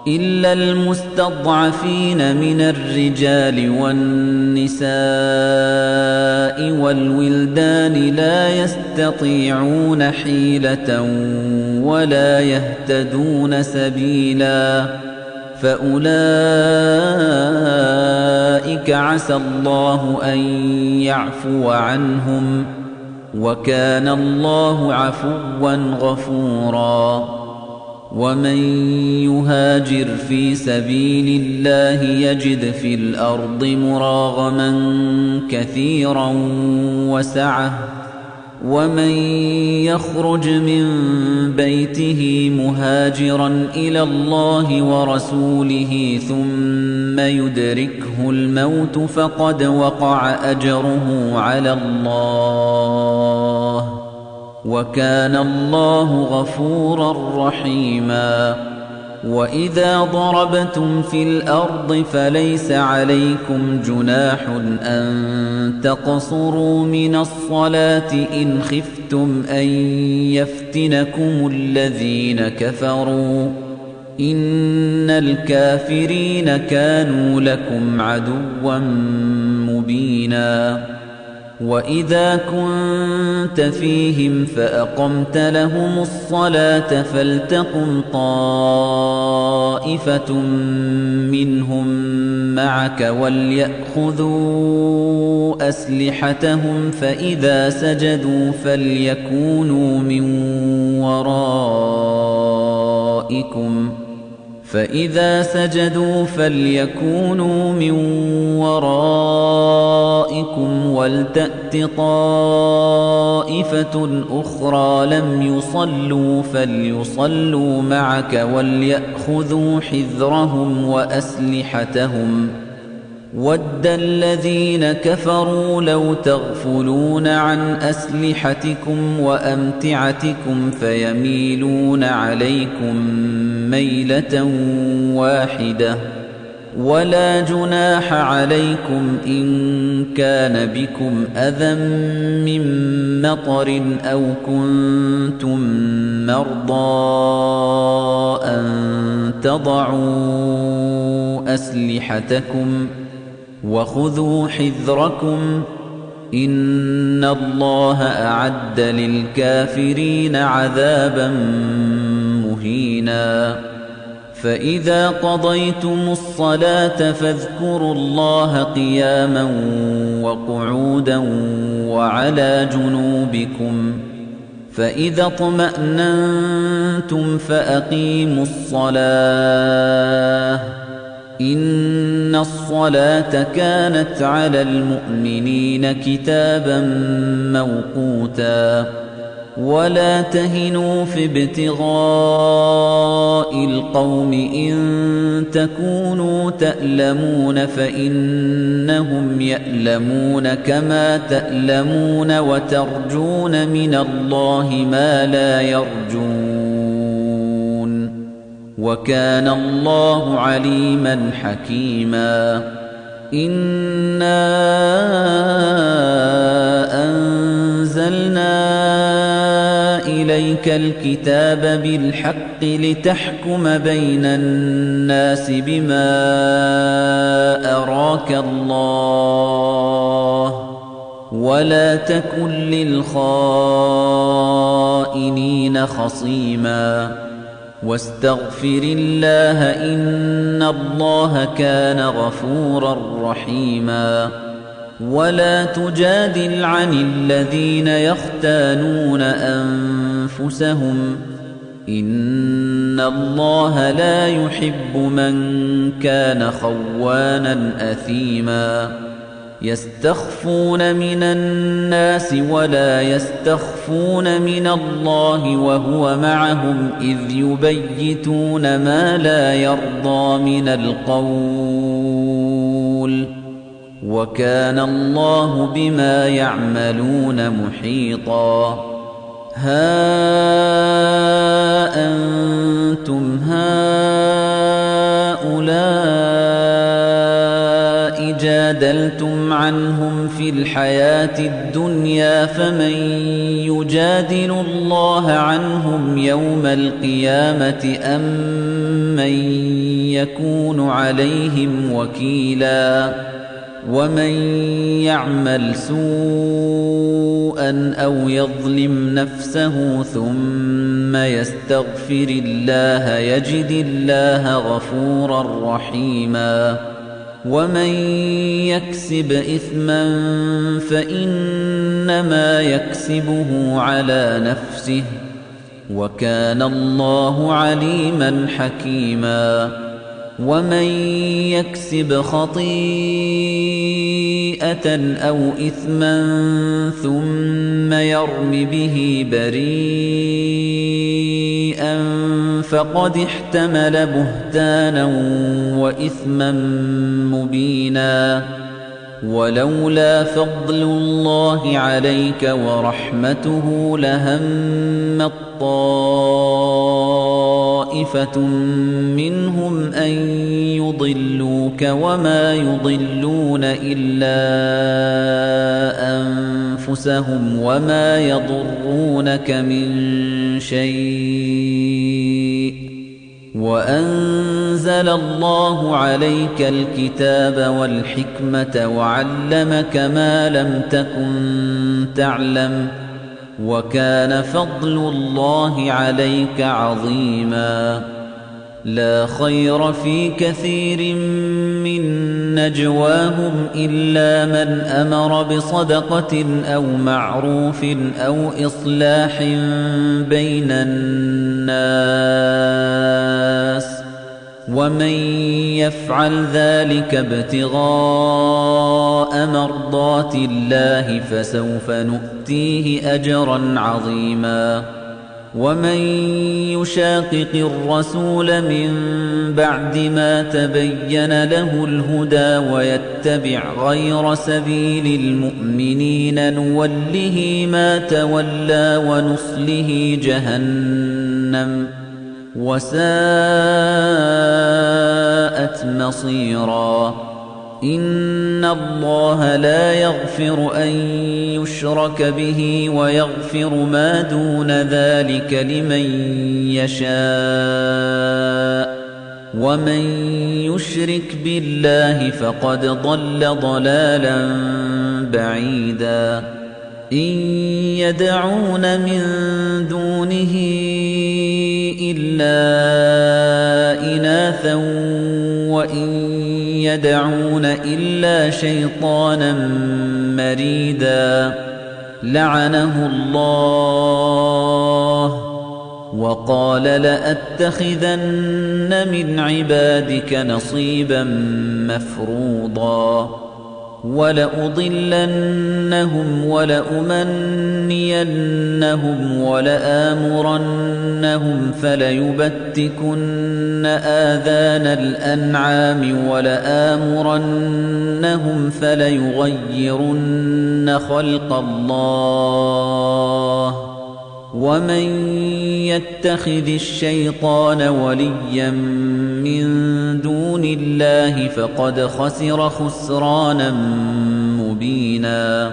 إلا المستضعفين من الرجال والنساء والولدان لا يستطيعون حيلة ولا يهتدون سبيلا فأولئك عسى الله أن يعفو عنهم وكان الله عفوا غفورا ومن يهاجر في سبيل الله يجد في الأرض مراغما كثيرا وسعة ومن يخرج من بيته مهاجرا إلى الله ورسوله ثم يدركه الموت فقد وقع أجره على الله وكان الله غفورا رحيما وإذا ضربتم في الأرض فليس عليكم جناح أن تقصروا من الصلاة إن خفتم أن يفتنكم الذين كفروا إن الكافرين كانوا لكم عدوا مبينا وإذا كنت فيهم فأقمت لهم الصلاة فلتقم طائفة منهم معك وليأخذوا أسلحتهم فإذا سجدوا فليكونوا من ورائكم ولتأت طائفة أخرى لم يصلوا فليصلوا معك وليأخذوا حذرهم وأسلحتهم وَدَّ الَّذِينَ كَفَرُوا لَوْ تَغْفُلُونَ عَنْ أَسْلِحَتِكُمْ وَأَمْتِعَتِكُمْ فَيَمِيلُونَ عَلَيْكُمْ مَيْلَةً وَاحِدَةً وَلَا جُنَاحَ عَلَيْكُمْ إِن كَانَ بِكُمْ أَذًى مِّن مَّطَرٍ أَوْ كُنتُم مَّرْضَىٰ أَن تَضَعُوا أَسْلِحَتَكُمْ وَخُذُوا حِذْرَكُمْ إِنَّ اللَّهَ أَعَدَّ لِلْكَافِرِينَ عَذَابًا مُّهِينًا فَإِذَا قَضَيْتُمُ الصَّلَاةَ فاذكروا اللَّهَ قِيَامًا وَقُعُودًا وَعَلَى جُنُوبِكُمْ فَإِذَا اطْمَأْنَنتُمْ فَأَقِيمُوا الصَّلَاةَ إن الصلاة كانت على المؤمنين كتابا موقوتا ولا تهنوا في ابتغاء القوم إن تكونوا تألمون فإنهم يألمون كما تألمون وترجون من الله ما لا يرجون وكان الله عليما حكيما إنا أنزلنا إليك الكتاب بالحق لتحكم بين الناس بما أراك الله ولا تكن للخائنين خصيما واستغفر الله إن الله كان غفورا رحيما ولا تجادل عن الذين يختانون أنفسهم إن الله لا يحب من كان خوانا أثيما يستخفون من الناس ولا يستخفون من الله وهو معهم إذ يبيتون ما لا يرضى من القول وكان الله بما يعملون محيطا ها أنتم هؤلاء جادلتم عنهم في الحياة الدنيا فمن يجادل الله عنهم يوم القيامة أم من يكون عليهم وكيلا ومن يعمل سوءا أو يظلم نفسه ثم يستغفر الله يجد الله غفورا رحيما ومن يكسب إثما فإنما يكسبه على نفسه وكان الله عليما حكيما ومن يكسب خطيئة أو إثما ثم يرم به بريئا فقد احتمل بهتانا وإثما مبينا ولولا فضل الله عليك ورحمته لهمت طائفة منهم أن يضلوك وما يضلون إلا أنفسهم وما يضرونك من شيء وأنزل الله عليك الكتاب والحكمة وعلمك ما لم تكن تعلم وكان فضل الله عليك عظيما لا خير في كثير من نجواهم إلا من أمر بصدقة أو معروف أو إصلاح بين الناس ومن يفعل ذلك ابتغاء مرضات الله فسوف نؤتيه أجرا عظيما ومن يشاقق الرسول من بعد ما تبين له الهدى ويتبع غير سبيل المؤمنين نوله ما تولى ونصله جهنم وساءت مصيرا إن الله لا يغفر أن يشرك به ويغفر ما دون ذلك لمن يشاء ومن يشرك بالله فقد ضل ضلالا بعيدا إن يدعون من دونه إلا إناثا وإن يدعون إلا شيطانا مريدا لعنه الله وقال لأتخذن من عبادك نصيبا مفروضا ولأضلنهم ولأمنينهم ولآمرنهم فليبتكن آذان الأنعام ولآمرنهم فليغيرن خلق الله ومن يتخذ الشيطان وليا من دون الله فقد خسر خسرانا مبينا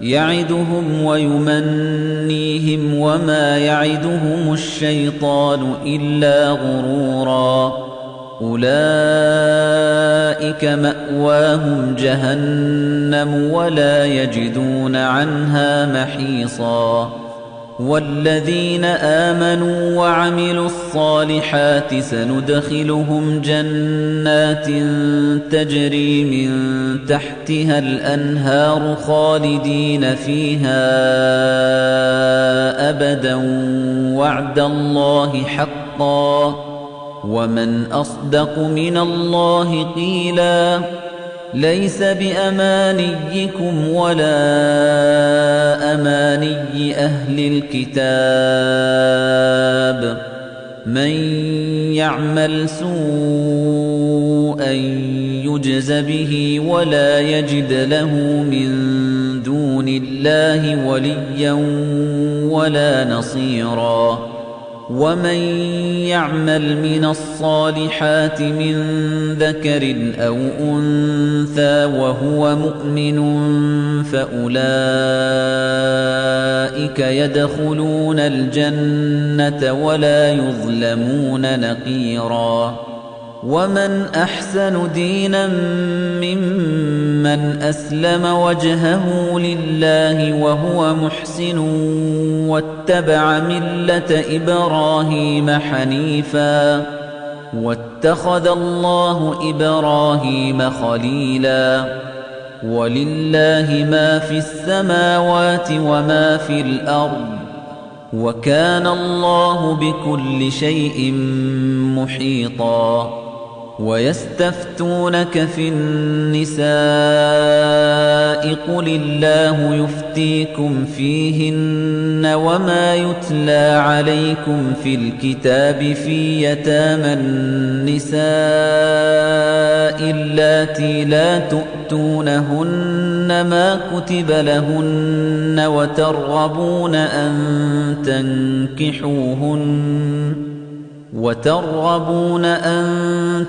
يعدهم ويمنيهم وما يعدهم الشيطان إلا غرورا أولئك مأواهم جهنم ولا يجدون عنها محيصا والذين آمنوا وعملوا الصالحات سندخلهم جنات تجري من تحتها الأنهار خالدين فيها أبدا وعد الله حقا ومن أصدق من الله قيلا ليس بأمانيكم ولا أماني أهل الكتاب من يعمل سوءا يجز به ولا يجد له من دون الله وليا ولا نصيرا ومن يعمل من الصالحات من ذكر أو أنثى وهو مؤمن فأولئك يدخلون الجنة ولا يظلمون نقيرا ومن أحسن دينا ممن أسلم وجهه لله وهو محسن واتبع ملة إبراهيم حنيفا واتخذ الله إبراهيم خليلا ولله ما في السماوات وما في الأرض وكان الله بكل شيء محيطا ويستفتونك في النساء قل الله يفتيكم فيهن وما يتلى عليكم في الكتاب في يتامى النساء اللاتي لا تؤتونهن ما كتب لهن وترغبون أن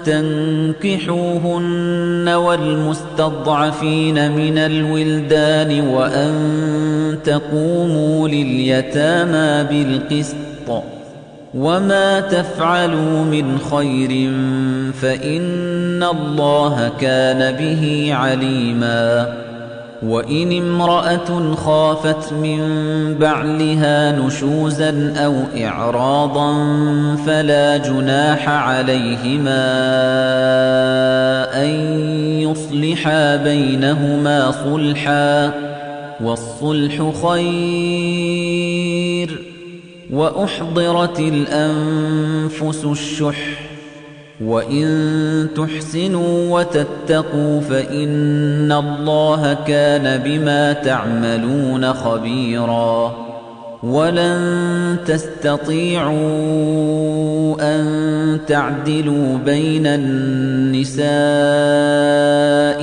تنكحوهن والمستضعفين من الولدان وأن تقوموا لليتامى بالقسط وما تفعلوا من خير فإن الله كان به عليما وإن امرأة خافت من بعلها نشوزا أو إعراضا فلا جناح عليهما أن يصلحا بينهما صلحا والصلح خير وأحضرت الأنفس الشح وإن تحسنوا وتتقوا فإن الله كان بما تعملون خبيرا ولن تستطيعوا أن تعدلوا بين النساء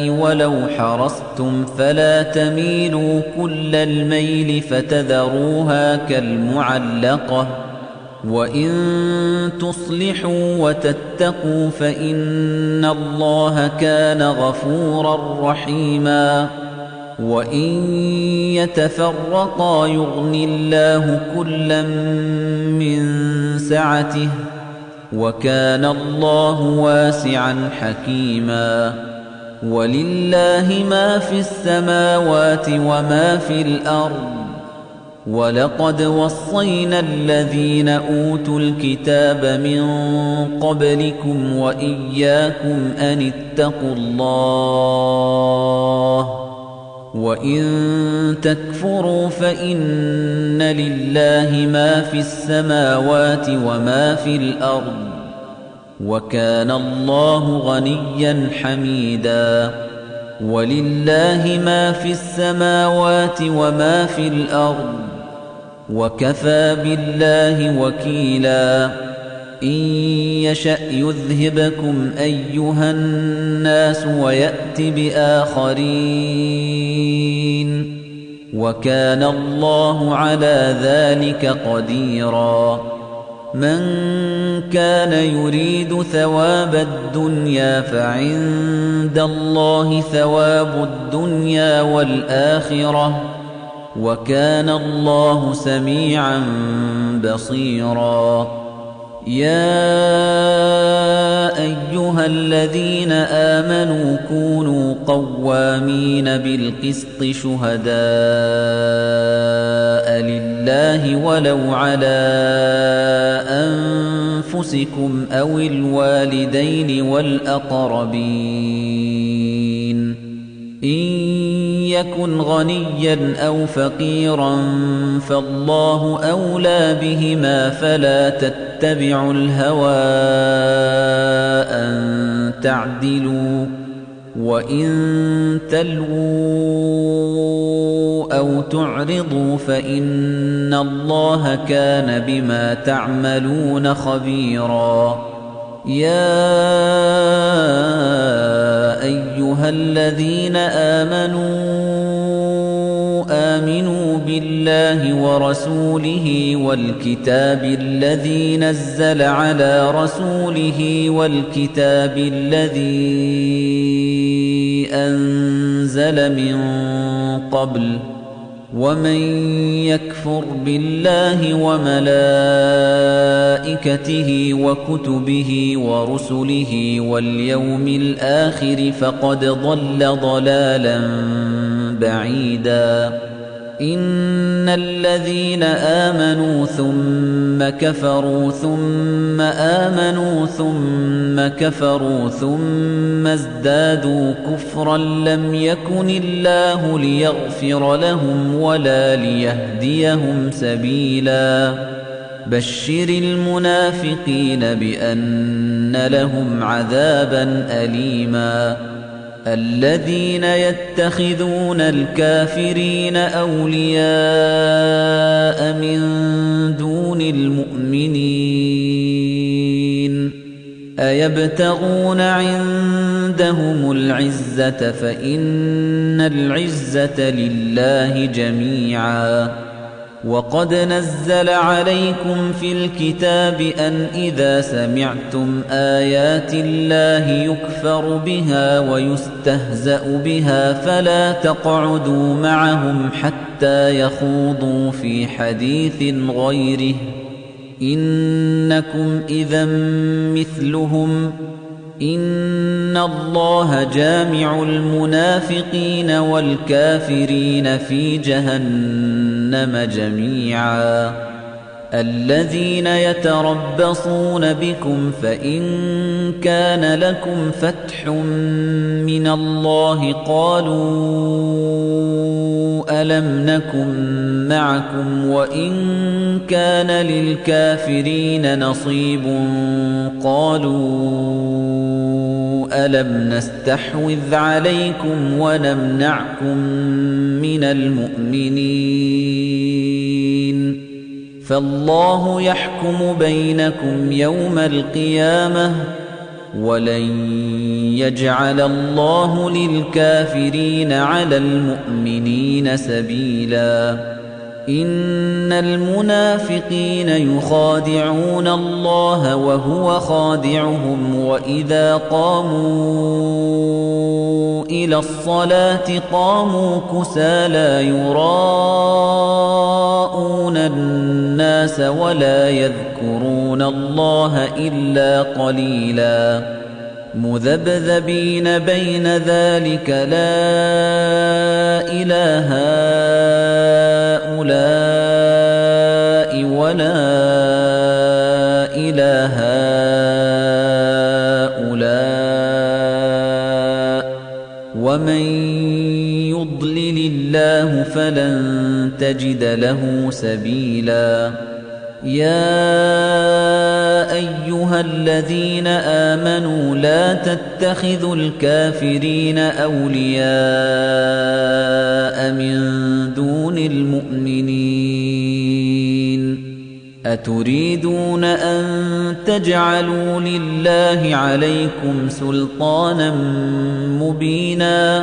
ولو حرصتم فلا تميلوا كل الميل فتذروها كالمعلقة وإن تصلحوا وتتقوا فإن الله كان غفورا رحيما وإن يتفرقا يغن الله كلا من سعته وكان الله واسعا حكيما ولله ما في السماوات وما في الأرض ولقد وصينا الذين أوتوا الكتاب من قبلكم وإياكم أن اتقوا الله وَإِن تَكْفُرُوا فَإِنَّ لِلَّهِ مَا فِي السَّمَاوَاتِ وَمَا فِي الْأَرْضِ وَكَانَ اللَّهُ غَنِيًّا حَمِيدًا وَلِلَّهِ مَا فِي السَّمَاوَاتِ وَمَا في الْأَرْضِ وَكَفَى بِاللَّهِ وَكِيلًا إِن يَشَأْ يُذْهِبْكُمْ أَيُّهَا النَّاسُ وَيَأْتِ بِآخَرِينَ وَكَانَ اللَّهُ عَلَى ذَلِكَ قَدِيرًا مَنْ كَانَ يُرِيدُ ثَوَابَ الدُّنْيَا فَعِندَ اللَّهِ ثَوَابُ الدُّنْيَا وَالْآخِرَةِ وَكَانَ اللَّهُ سَمِيعًا بَصِيرًا يَا أَيُّهَا الَّذِينَ آمَنُوا كُونُوا قَوَّامِينَ بِالْقِسْطِ شُهَدَاءَ لِلَّهِ وَلَوْ عَلَىٰ أَنفُسِكُمْ أَوِ الْوَالِدَيْنِ وَالْأَقْرَبِينَ إِن يَكُنْ غَنِيًّا أَوْ فَقِيرًا فَاللَّهُ أَوْلَىٰ بِهِمَا فَلَا تَتَّبِعُوا الْهَوَىٰ أَن تَعْدِلُوا وَإِن تَلْوُوا أَوْ تُعْرِضُوا فَإِنَّ اللَّهَ كَانَ بِمَا تَعْمَلُونَ خَبِيرًا يَا أَيُّهَا الَّذِينَ آمنوا بِاللَّهِ وَرَسُولِهِ وَالْكِتَابِ الَّذِي نَزَّلَ عَلَى رَسُولِهِ وَالْكِتَابِ الَّذِي أَنزَلَ مِن قَبْلُ وَمَن يَكْفُرْ بِاللَّهِ وَمَلَائِكَتِهِ وَكُتُبِهِ وَرُسُلِهِ وَالْيَوْمِ الْآخِرِ فَقَدْ ضَلَّ ضَلَالًا بَعِيدًا إِنَّ الَّذِينَ آمَنُوا ثُمَّ كَفَرُوا ثُمَّ آمَنُوا ثُمَّ كَفَرُوا ثُمَّ ازْدَادُوا كُفْرًا لَّمْ يَكُنِ اللَّهُ لِيَغْفِرَ لَهُمْ وَلَا لِيَهْدِيَهُمْ سَبِيلًا بَشِّرِ الْمُنَافِقِينَ بِأَنَّ لَهُمْ عَذَابًا أَلِيمًا الَّذِينَ يَتَّخِذُونَ الْكَافِرِينَ أَوْلِيَاءَ مِن دُونِ الْمُؤْمِنِينَ أَيَبْتَغُونَ عِندَهُمُ الْعِزَّةَ فَإِنَّ الْعِزَّةَ لِلَّهِ جَمِيعًا وَقَدْ نَزَّلَ عَلَيْكُمْ فِي الْكِتَابِ أَنْ إِذَا سَمِعْتُمْ آيَاتِ اللَّهِ يُكْفَرُ بِهَا وَيُسْتَهْزَأُ بِهَا فَلَا تَقْعُدُوا مَعَهُمْ حَتَّى يَخُوضُوا فِي حَدِيثٍ غَيْرِهِ إِنَّكُمْ إِذًا مِثْلُهُمْ إِنَّ اللَّهَ جَامِعُ الْمُنَافِقِينَ وَالْكَافِرِينَ فِي جَهَنَّمَ جَمِيعًا الَّذِينَ يَتَرَبَّصُونَ بِكُمْ فَإِن كَانَ لَكُمْ فَتْحٌ مِّنَ اللَّهِ قَالُوا أَلَمْ نَكُن مَّعَكُمْ وَإِن كَانَ لِلْكَافِرِينَ نَصِيبٌ قَالُوا أَلَمْ نَسْتَحْوِذْ عَلَيْكُمْ وَنَمْنَعْكُم مِّنَ الْمُؤْمِنِينَ فَاللَّهُ يَحْكُمُ بَيْنَكُمْ يَوْمَ الْقِيَامَةِ وَلَن يَجْعَلَ اللَّهُ لِلْكَافِرِينَ عَلَى الْمُؤْمِنِينَ سَبِيلًا إِنَّ الْمُنَافِقِينَ يُخَادِعُونَ اللَّهَ وَهُوَ خَادِعُهُمْ وَإِذَا قَامُوا إِلَى الصَّلَاةِ قَامُوا كُسَالَىٰ يُرَاءُونَ النَّاسَ وَلَا يَذْكُرُونَ اللَّهَ إِلَّا قَلِيلًا مُذَبْذَبِينَ بَيْنَ ذَلِكَ لَا إِلَٰهَ هَٰؤُلَاءِ وَلَا إِلَٰهَ هَٰؤُلَاءِ وَمَن يُضْلِلِ الله فلن تجد له سبيلا يا أيها الذين آمنوا لا تتخذوا الكافرين أولياء من دون المؤمنين أتريدون أن تجعلوا لله عليكم سلطانا مبينا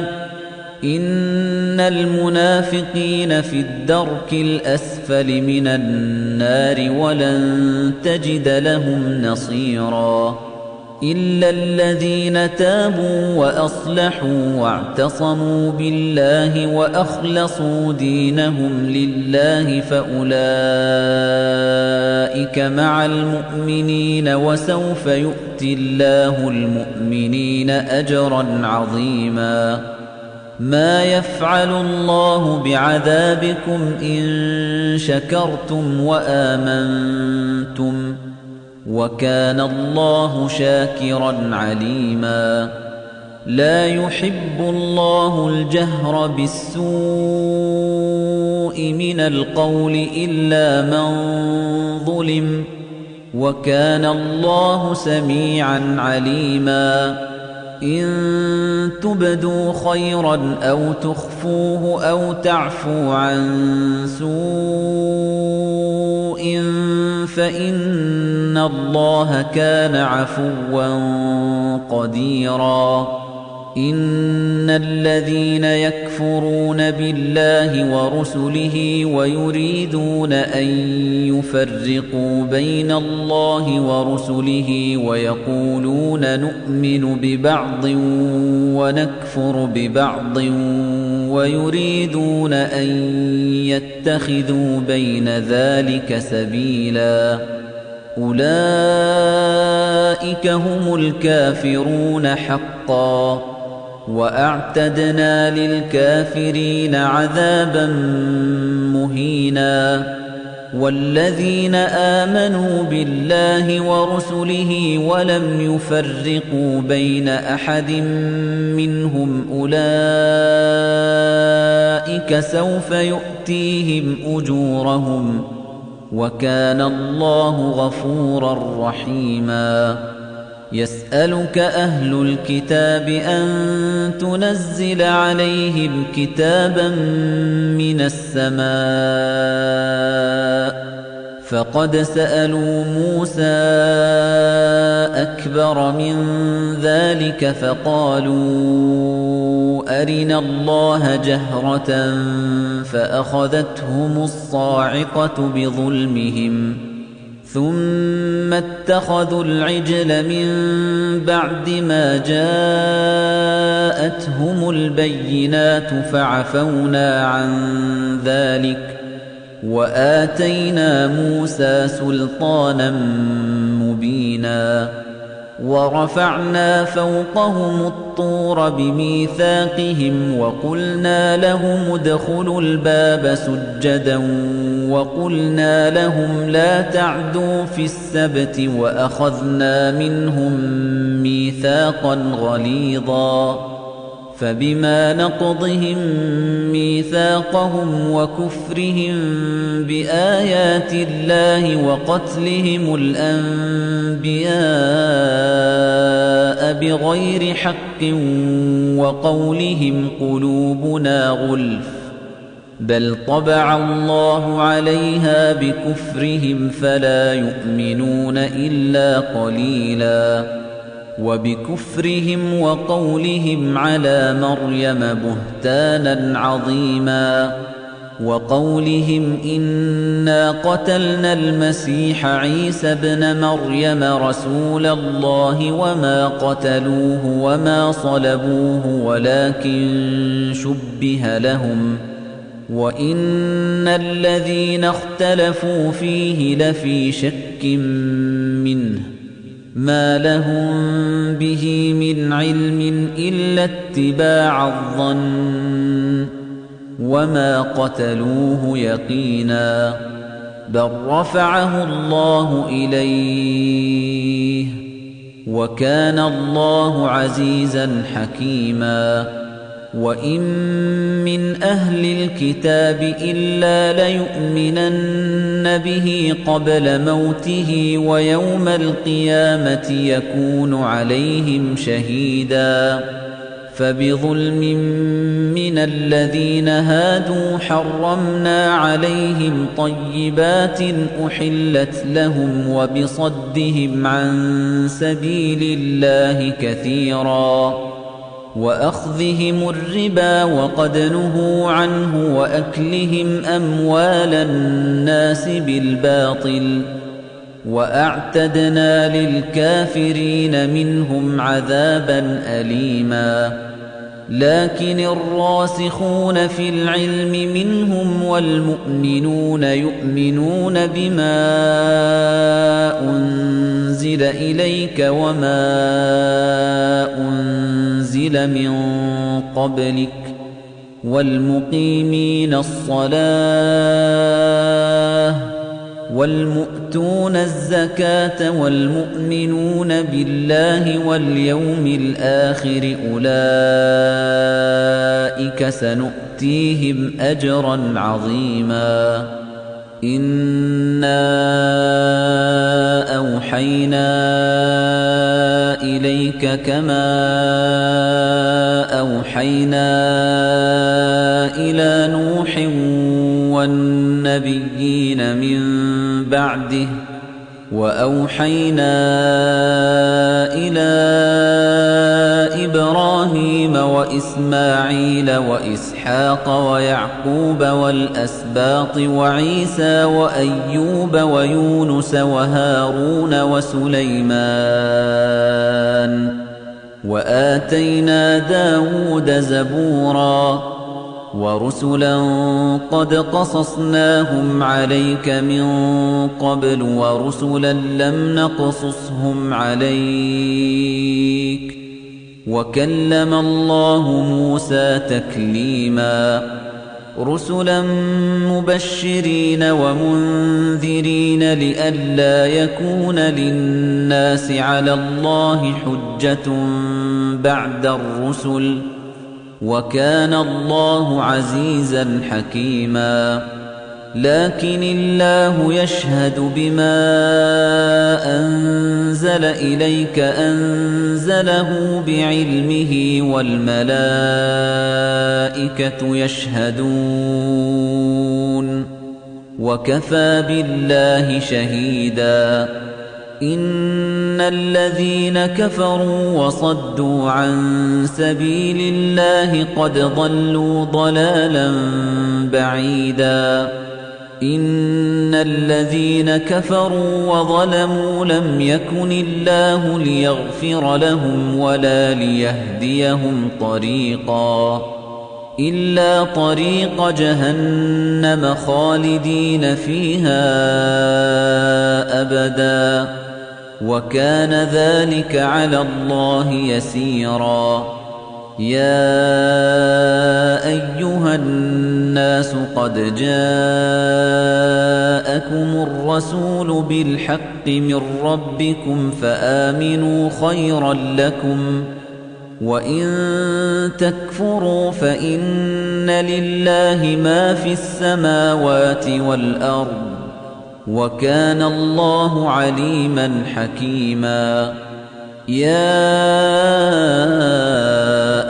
إن المنافقين في الدرك الأسفل من النار ولن تجد لهم نصيرا إلا الذين تابوا وأصلحوا واعتصموا بالله وأخلصوا دينهم لله فأولئك مع المؤمنين وسوف يؤتي الله المؤمنين أجرا عظيما ما يفعل الله بعذابكم إن شكرتم وآمنتم وكان الله شاكرا عليما لا يحب الله الجهر بالسوء من القول إلا من ظلم وكان الله سميعا عليما إن تبدوا خيرا أو تخفوه أو تعفو عن سوء فإن الله كان عفوا قديرا إن الذين يكفرون بالله ورسله ويريدون أن يفرقوا بين الله ورسله ويقولون نؤمن ببعض ونكفر ببعض ويريدون أن يتخذوا بين ذلك سبيلا أولئك هم الكافرون حقا وأعتدنا للكافرين عذابا مهينا والذين آمنوا بالله ورسله ولم يفرقوا بين أحد منهم أولئك سوف يؤتيهم أجورهم وكان الله غفورا رحيما يسألك أهل الكتاب أن تنزل عليهم كتابا من السماء فقد سألوا موسى أكبر من ذلك فقالوا أرنا الله جهرة فأخذتهم الصاعقة بظلمهم ثم اتخذوا العجل من بعد ما جاءتهم البينات فعفونا عن ذلك وآتينا موسى سلطانا مبينا ورفعنا فوقهم الطور بميثاقهم وقلنا لهم ادخلوا الباب سجدا وقلنا لهم لا تعدوا في السبت وأخذنا منهم ميثاقا غليظا فبما نقضهم ميثاقهم وكفرهم بآيات الله وقتلهم الأنبياء بغير حق وقولهم قلوبنا غلف بل طبع الله عليها بكفرهم فلا يؤمنون إلا قليلا وبكفرهم وقولهم على مريم بهتانا عظيما وقولهم إنا قتلنا المسيح عيسى ابن مريم رسول الله وما قتلوه وما صلبوه ولكن شبه لهم وإن الذين اختلفوا فيه لفي شك منه ما لهم به من علم إلا اتباع الظن وما قتلوه يقينا بل رفعه الله إليه وكان الله عزيزا حكيما وَإِن مِّنْ أَهْلِ الْكِتَابِ إِلَّا لَيُؤْمِنَنَّ بِهِ قَبْلَ مَوْتِهِ وَيَوْمَ الْقِيَامَةِ يَكُونُ عَلَيْهِمْ شَهِيدًا فَبِظُلْمٍ مِّنَ الَّذِينَ هَادُوا حَرَّمْنَا عَلَيْهِمْ طَيِّبَاتٍ أُحِلَّتْ لَهُمْ وَبِصَدِّهِمْ عَن سَبِيلِ اللَّهِ كَثِيرًا وَأَخْذِهِمُ الرِّبَا وَقَدْ نُهُوا عَنْهُ وَأَكْلِهِمْ أَمْوَالَ النَّاسِ بِالْبَاطِلِ وَأَعْتَدْنَا لِلْكَافِرِينَ مِنْهُمْ عَذَابًا أَلِيمًا لَكِنِ الرَّاسِخُونَ في الْعِلْمِ مِنْهُمْ وَالْمُؤْمِنُونَ يُؤْمِنُونَ بِمَا أُنْزِلَ إِلَيْكَ وَمَا أُنْزِلَ مِنْ قَبْلِكَ وَالْمُقِيمِينَ الصَّلَاةَ وَالْمُؤْتُونَ الزَّكَاةَ وَالْمُؤْمِنُونَ بِاللَّهِ وَالْيَوْمِ الْآخِرِ أُولَئِكَ سَنُؤْتِيهِمْ أَجْرًا عَظِيمًا إِنَّا أَوْحَيْنَا إِلَيْكَ كَمَا أَوْحَيْنَا إِلَى نُوحٍ وَالنَّبِيِّينَ مِن بَعْدِهِ وَأَوْحَيْنَا إِلَى إِبْرَاهِيمَ وَإِسْمَاعِيلَ وَإِسْحَاقَ وَيَعْقُوبَ وَالْأَسْبَاطِ وَعِيسَى وَأَيُّوبَ وَيُونُسَ وَهَارُونَ وَسُلَيْمَانَ وَآتَيْنَا دَاوُودَ زَبُورًا وَرُسُلًا قَدْ قَصَصْنَاهُمْ عَلَيْكَ مِنْ قَبْلُ وَرُسُلًا لَمْ نَقْصُصْهُمْ عَلَيْكَ وَكَلَّمَ اللَّهُ مُوسَى تَكْلِيمًا رُسُلًا مُبَشِّرِينَ وَمُنذِرِينَ لِئَلَّا يَكُونَ لِلنَّاسِ عَلَى اللَّهِ حُجَّةٌ بَعْدَ الرُّسُلِ وَكَانَ اللَّهُ عَزِيزًا حَكِيمًا لَكِنِ اللَّهُ يَشْهَدُ بِمَا أَنزَلَ إِلَيْكَ أَنزَلَهُ بِعِلْمِهِ وَالْمَلَائِكَةُ يَشْهَدُونَ وَكَفَى بِاللَّهِ شَهِيدًا إِنَّ الَّذِينَ كَفَرُوا وَصَدُّوا عَن سَبِيلِ اللَّهِ قَدْ ضَلُّوا ضَلَالًا بَعِيدًا إِنَّ الَّذِينَ كَفَرُوا وَظَلَمُوا لَمْ يَكُنِ اللَّهُ لِيَغْفِرَ لَهُمْ وَلَا لِيَهْدِيَهُمْ طَرِيقًا إِلَّا طَرِيقَ جَهَنَّمَ خَالِدِينَ فِيهَا أَبَدًا وَكَانَ ذَلِكَ عَلَى اللَّهِ يَسِيرًا يَا أَيُّهَا النَّاسُ قَدْ جَاءَكُمُ الرَّسُولُ بِالْحَقِّ مِنْ رَبِّكُمْ فَآمِنُوا خَيْرًا لَكُمْ وَإِن تَكْفُرُوا فَإِنَّ لِلَّهِ مَا فِي السَّمَاوَاتِ وَالْأَرْضِ وَكَانَ اللَّهُ عَلِيمًا حَكِيمًا يَا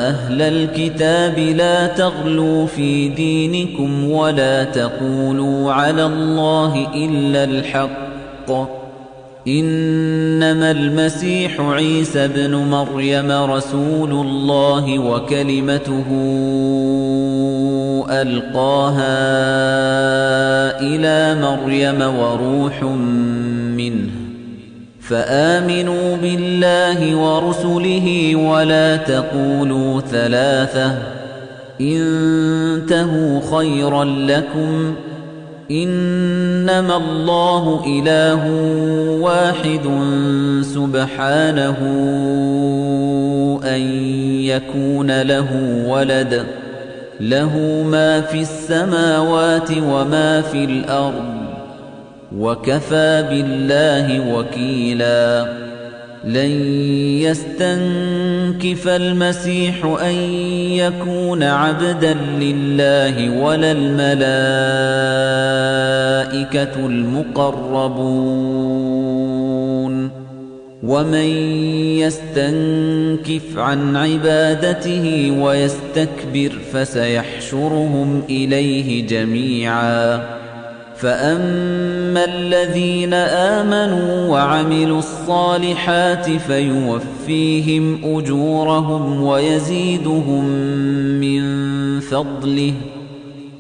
أَهْلَ الْكِتَابِ لَا تَغْلُوا فِي دِينِكُمْ وَلَا تَقُولُوا عَلَى اللَّهِ إِلَّا الْحَقَّ إِنَّمَا الْمَسِيحُ عِيسَى ابْنُ مَرْيَمَ رَسُولُ اللَّهِ وَكَلِمَتُهُ أَلْقَاهَا إِلَى مَرْيَمَ وَرُوحٌ مِّنْهُ فَآمِنُوا بِاللَّهِ وَرُسُلِهِ وَلَا تَقُولُوا ثَلَاثَةٌ انتهوا خَيْرًا لَّكُمْ إِنَّمَا اللَّهُ إِلَٰهٌ وَاحِدٌ سُبْحَانَهُ أَن يَكُونَ لَهُ وَلَدٌ لَّهُ مَا فِي السَّمَاوَاتِ وَمَا فِي الْأَرْضِ وَكَفَىٰ بِاللَّهِ وَكِيلًا لن يستنكف المسيح أن يكون عبدا لله ولا الملائكة المقربون ومن يستنكف عن عبادته ويستكبر فسيحشرهم إليه جميعا فأما الذين آمنوا وعملوا الصالحات فيوفيهم أجورهم ويزيدهم من فضله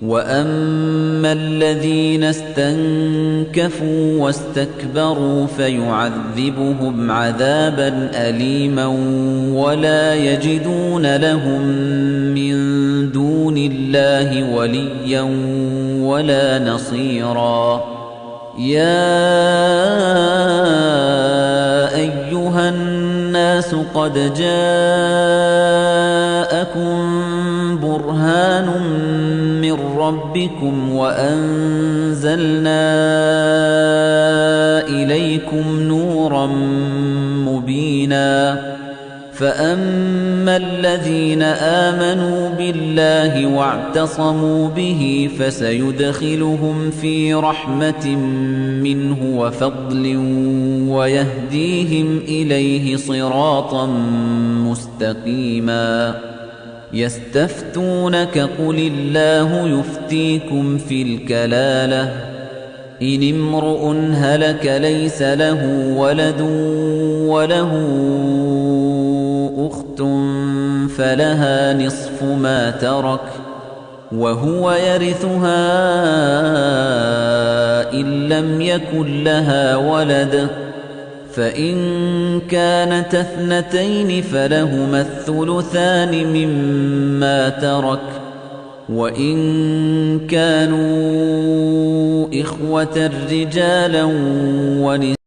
وأما الذين استنكفوا واستكبروا فيعذبهم عذابا أليما ولا يجدون لهم من دون الله وليا ولا نصيرا يا أيها الناس قد جاءكم برهان من ربكم وأنزلنا إليكم نورا مبينا فأما الذين آمنوا بالله واعتصموا به فسيدخلهم في رحمة منه وفضل ويهديهم إليه صراطا مستقيما يستفتونك قل الله يفتيكم في الكلالة إن امرؤ هلك ليس له ولد وله أخت فلها نصف ما ترك وهو يرثها إن لم يكن لها ولد فإن كانت اثنتين فلهما الثلثان مما ترك وإن كانوا إخوة رجالا ونساء